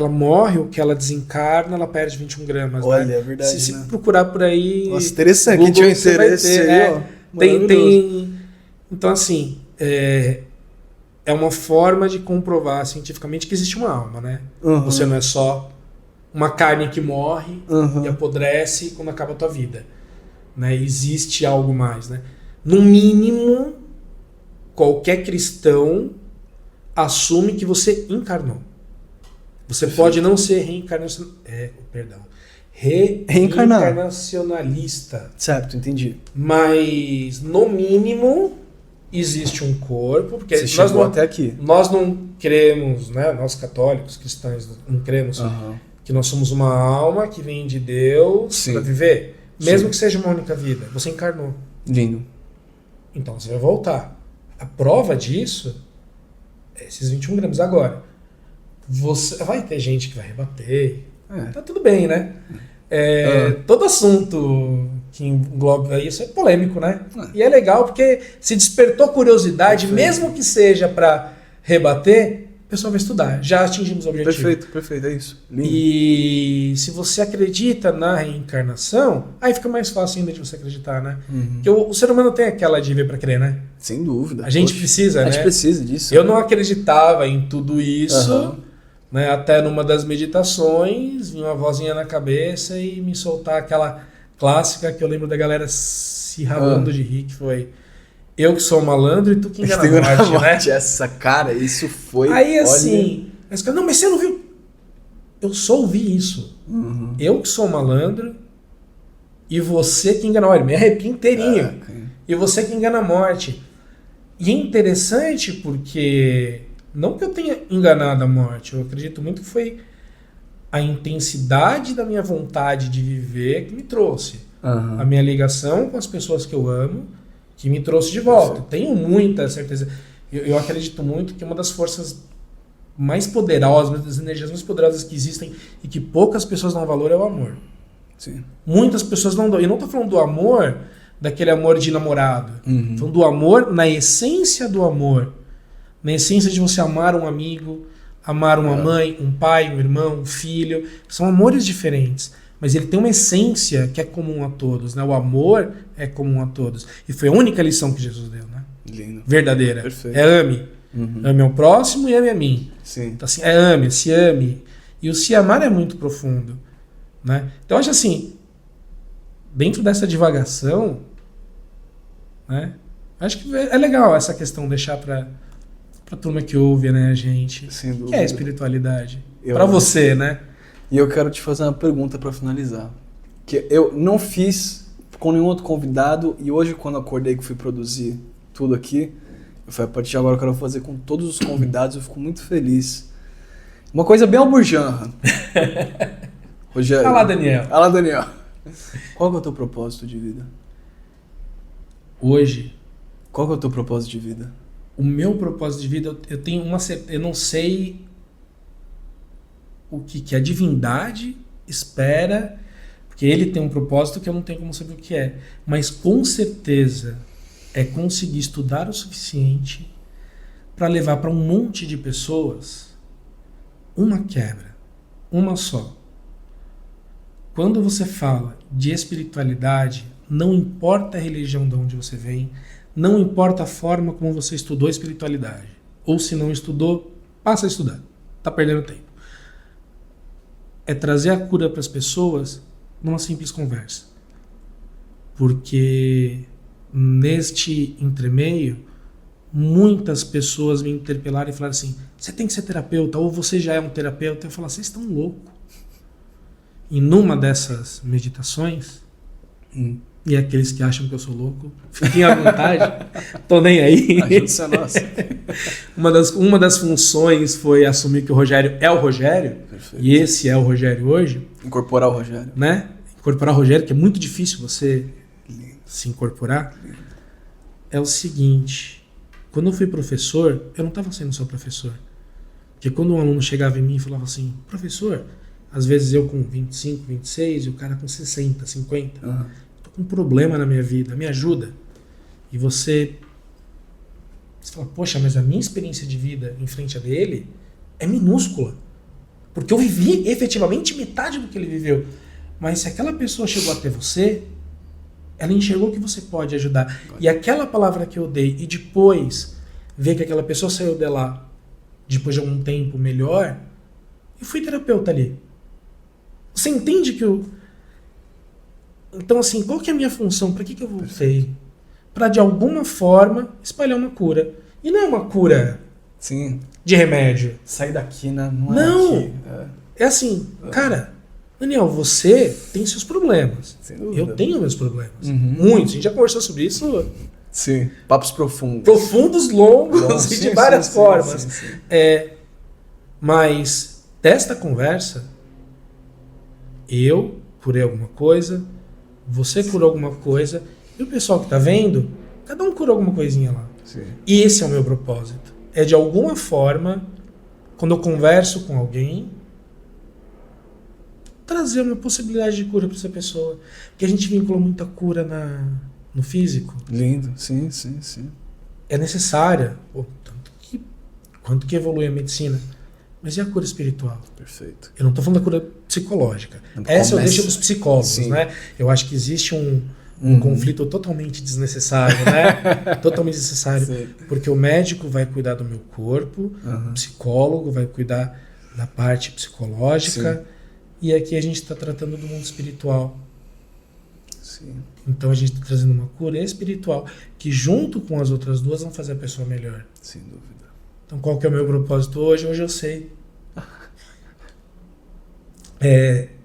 morre ou que ela desencarna, ela perde 21 gramas. Olha, né? É verdade. Se procurar por aí... Nossa, interessante. Quem tinha interesse aí, ó. Tem... Então, assim, é uma forma de comprovar cientificamente que existe uma alma, né? Você não é só uma carne que morre e apodrece quando acaba a tua vida. Né? Existe algo mais, né? No mínimo, qualquer cristão assume que você encarnou. Você pode não ser reencarnacionalista. Certo, entendi. Mas, no mínimo, existe um corpo. Porque você chegou até aqui. Nós não cremos, né? Nós católicos, cristãos, não cremos que nós somos uma alma que vem de Deus para viver. Mesmo que seja uma única vida. Você encarnou. Lindo. Então você vai voltar. A prova disso é esses 21 gramas. Agora, vai ter gente que vai rebater. Tá tudo bem, né? Todo assunto que engloba isso é polêmico, né? E é legal porque se despertou curiosidade, mesmo que seja para rebater, o pessoal vai estudar. Já atingimos o objetivo. Perfeito, é isso. Lindo. E se você acredita na reencarnação, aí fica mais fácil ainda de você acreditar, né? Porque o ser humano tem aquela de ver para crer, né? Sem dúvida. A gente precisa, né? A gente precisa disso. Eu não acreditava em tudo isso, né? Até numa das meditações, vinha uma vozinha na cabeça e me soltar aquela clássica que eu lembro da galera se rabando de rir, que foi: eu que sou malandro e tu que engana a morte, né? Essa, cara, isso foi... Aí assim, mas você não viu? Eu só ouvi isso. Eu que sou malandro e você que engana a morte. Me arrepio inteirinho. E você que engana a morte. E é interessante porque, não que eu tenha enganado a morte, eu acredito muito que foi a intensidade da minha vontade de viver que me trouxe. A minha ligação com as pessoas que eu amo, que me trouxe de volta. Tenho muita certeza. Eu acredito muito que uma das forças mais poderosas, uma das energias mais poderosas que existem e que poucas pessoas dão valor é o amor. Sim. Muitas pessoas não dão. Eu não estou falando do amor, daquele amor de namorado. Estou falando do amor na essência do amor. Na essência de você amar um amigo, amar uma mãe, um pai, um irmão, um filho. São amores diferentes. Mas ele tem uma essência que é comum a todos, né? O amor é comum a todos. E foi a única lição que Jesus deu, né? Lindo. Verdadeira. Perfeito. É ame. Ame ao próximo e ame a mim. Sim. Então, assim, é ame, se ame. E o se amar é muito profundo, né? Então, eu acho assim, dentro dessa divagação, né? Acho que é legal essa questão, deixar para a turma que ouve, né, a gente. Sem dúvida. O que é a espiritualidade? Para você, né? E eu quero te fazer uma pergunta para finalizar. Que eu não fiz com nenhum outro convidado, e hoje, quando eu acordei que fui produzir tudo aqui, eu falei, a partir de agora eu quero fazer com todos os convidados, eu fico muito feliz. Uma coisa bem alburjanra. Rogério. Olha lá, Daniel. Olha lá, Daniel. Qual que é o teu propósito de vida? Hoje, qual que é o teu propósito de vida? O meu propósito de vida, eu tenho uma certeza, eu não sei o que a divindade espera, porque ele tem um propósito que eu não tenho como saber o que é, mas com certeza é conseguir estudar o suficiente para levar para um monte de pessoas uma quebra, uma só. Quando você fala de espiritualidade, não importa a religião de onde você vem, não importa a forma como você estudou a espiritualidade, ou se não estudou, passa a estudar, tá perdendo tempo. É trazer a cura para as pessoas numa simples conversa. Porque neste entremeio, muitas pessoas me interpelaram e falaram assim: você tem que ser terapeuta, ou você já é um terapeuta. Eu falo, vocês estão loucos. E numa dessas meditações, e aqueles que acham que eu sou louco, fiquem à vontade, tô nem aí. A justiça é nossa. Uma das funções foi assumir que o Rogério é o Rogério. Perfeito. E esse é o Rogério hoje. Incorporar o Rogério. Né? Incorporar o Rogério, que é muito difícil você se incorporar. É o seguinte: quando eu fui professor, eu não estava sendo só professor. Porque quando um aluno chegava em mim e falava assim: professor, às vezes eu com 25, 26 e o cara com 60, 50, tô com um problema na minha vida, me ajuda. E você fala, poxa, mas a minha experiência de vida em frente a dele é minúscula. Porque eu vivi efetivamente metade do que ele viveu. Mas se aquela pessoa chegou até você, ela enxergou que você pode ajudar. E aquela palavra que eu dei, e depois ver que aquela pessoa saiu de lá, depois de algum tempo melhor, eu fui terapeuta ali. Você entende que eu... Então, assim, qual que é a minha função? Para que eu voltei? Para, de alguma forma, espalhar uma cura. E não é uma cura Sim. de remédio. Sair daqui, né? Não. Aqui. É assim, cara, Daniel, você tem seus problemas. Sem dúvida. Eu tenho meus problemas. Muitos. A gente já conversou sobre isso. Sim. Papos profundos. Profundos, longos e de várias formas. Sim. Mas, desta conversa, eu curei alguma coisa, você curou alguma coisa, e o pessoal que tá vendo, cada um curou alguma coisinha lá. Sim. E esse é o meu propósito. É de alguma forma, quando eu converso com alguém, trazer uma possibilidade de cura para essa pessoa. Porque a gente vincula muita cura no físico. Lindo, sim. É necessária. Quanto que evolui a medicina. Mas e a cura espiritual? Perfeito. Eu não estou falando da cura psicológica. Essa eu deixo para os psicólogos, sim, né? Eu acho que existe um conflito totalmente desnecessário, né? Totalmente desnecessário. Sim. Porque o médico vai cuidar do meu corpo, o psicólogo vai cuidar da parte psicológica. Sim. E aqui a gente está tratando do mundo espiritual. Sim. Então a gente está trazendo uma cura espiritual que junto com as outras duas vão fazer a pessoa melhor. Sem dúvida. Então qual que é o meu propósito hoje? Hoje eu sei.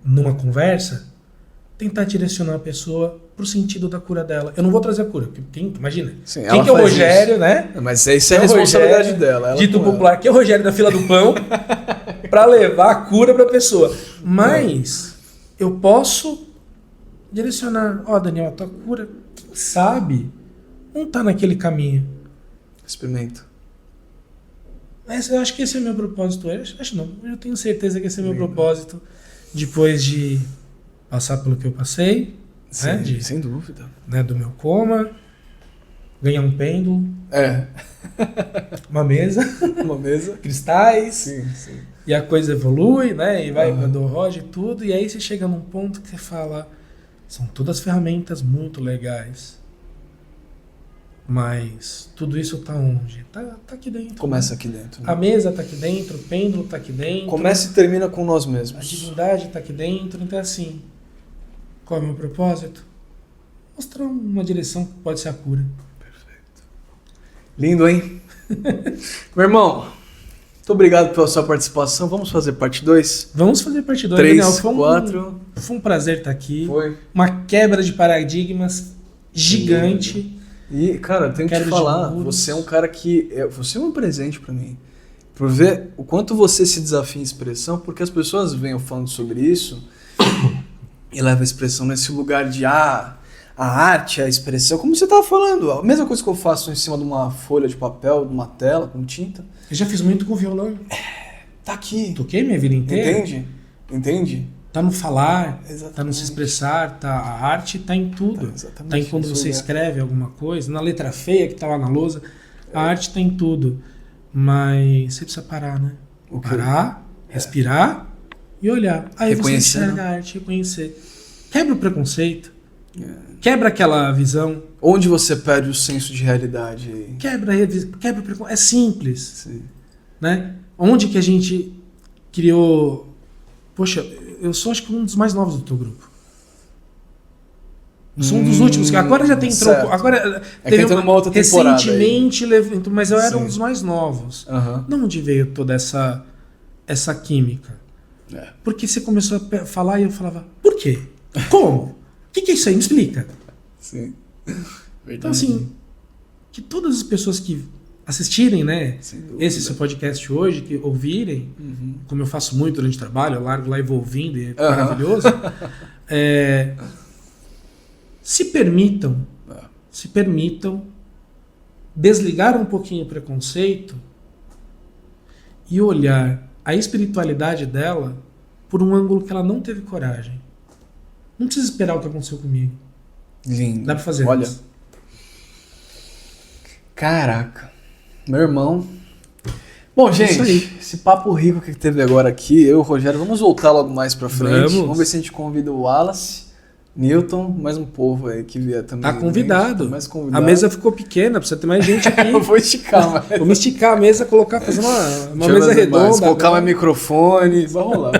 Numa conversa, tentar direcionar a pessoa pro sentido da cura dela. Eu não vou trazer a cura, porque imagina. Sim, quem que é o Rogério, isso, né? Mas isso é a responsabilidade dela. Dito popular, que é o Rogério da fila do pão, para levar a cura pra pessoa. Mas eu posso direcionar. Ó, Daniel, a tua cura, quem sabe, não tá naquele caminho. Experimenta. Eu acho que esse é o meu propósito hoje. Acho não, eu tenho certeza que esse é o meu propósito depois de passar pelo que eu passei. Sim, Né, sem dúvida. Né, do meu coma, ganhar um pêndulo, uma mesa, cristais, Sim, sim. e a coisa evolui, né, e vai para do Roger e tudo, e aí você chega num ponto que você fala, são todas ferramentas muito legais, mas tudo isso tá onde? Tá aqui dentro. Começa aqui dentro. Né? A mesa tá aqui dentro, o pêndulo tá aqui dentro. Começa e termina com nós A mesmos. divindade tá aqui dentro, então assim, qual é o meu propósito? Mostrar uma direção que pode ser a cura. Lindo, hein? Meu irmão, muito obrigado pela sua participação. Vamos fazer parte 2? Vamos fazer parte 2, 3, Daniel. 4. Foi um prazer estar aqui. Foi. Uma quebra de paradigmas gigante. E, cara, eu tenho que te falar, você é um cara que... Você é um presente pra mim. Por ver o quanto você se desafia em expressão, porque as pessoas vêm falando sobre isso e levam a expressão nesse lugar de a arte, a expressão, como você tava falando, a mesma coisa que eu faço em cima de uma folha de papel, de uma tela, com tinta. Eu já fiz muito com violão. Tá aqui. Toquei minha vida inteira. Entende? Tá no falar, Exatamente. tá no se expressar, tá, a arte tá em tudo. Tá em quando você escreve alguma coisa, na letra feia que tá lá na lousa. A arte tá em tudo. Mas você precisa parar, né? Parar, respirar e olhar. Aí você enxerga a arte, reconhecer. Quebra o preconceito. Quebra aquela visão. Onde você perde o senso de realidade? Quebra o preconceito. É simples. Sim. Né? Onde que a gente criou... Poxa, eu sou acho que um dos mais novos do teu grupo. Eu sou um dos últimos. Agora já tem... Agora teve uma outra temporada recentemente, mas eu era um dos mais novos. De onde veio toda essa química? Porque você começou a falar e eu falava, por quê? Como? O que é isso aí? Me explica. Sim. Então, assim, que todas as pessoas que assistirem, né, esse seu podcast hoje, que ouvirem, como eu faço muito durante o trabalho, eu largo lá e vou ouvindo, e é maravilhoso, se permitam desligar um pouquinho o preconceito e olhar a espiritualidade dela por um ângulo que ela não teve coragem. Não precisa esperar o que aconteceu comigo. Lindo. Dá pra fazer. Olha. Isso. Caraca. Meu irmão. Bom, gente, esse papo rico que teve agora aqui, eu e o Rogério, vamos voltar logo mais pra frente. Vamos ver se a gente convida o Wallace, Newton, mais um povo aí que vier também. Tá convidado. Tá mais convidado. A mesa ficou pequena, precisa ter mais gente aqui. Eu vou esticar, mas... Vou me esticar a mesa, fazer uma mesa redonda. Colocar mais microfone. Vai rolar.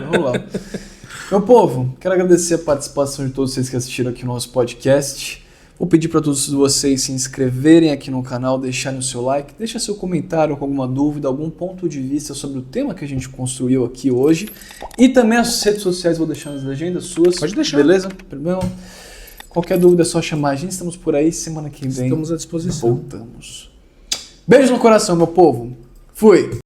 Meu povo, quero agradecer a participação de todos vocês que assistiram aqui o nosso podcast. Vou pedir para todos vocês se inscreverem aqui no canal, deixarem o seu like, deixa seu comentário com alguma dúvida, algum ponto de vista sobre o tema que a gente construiu aqui hoje. E também as redes sociais vou deixar nas legendas suas. Pode deixar. Beleza? Problema? Qualquer dúvida é só chamar a gente, estamos por aí, semana que vem. Estamos à disposição. Voltamos. Beijo no coração, meu povo. Fui!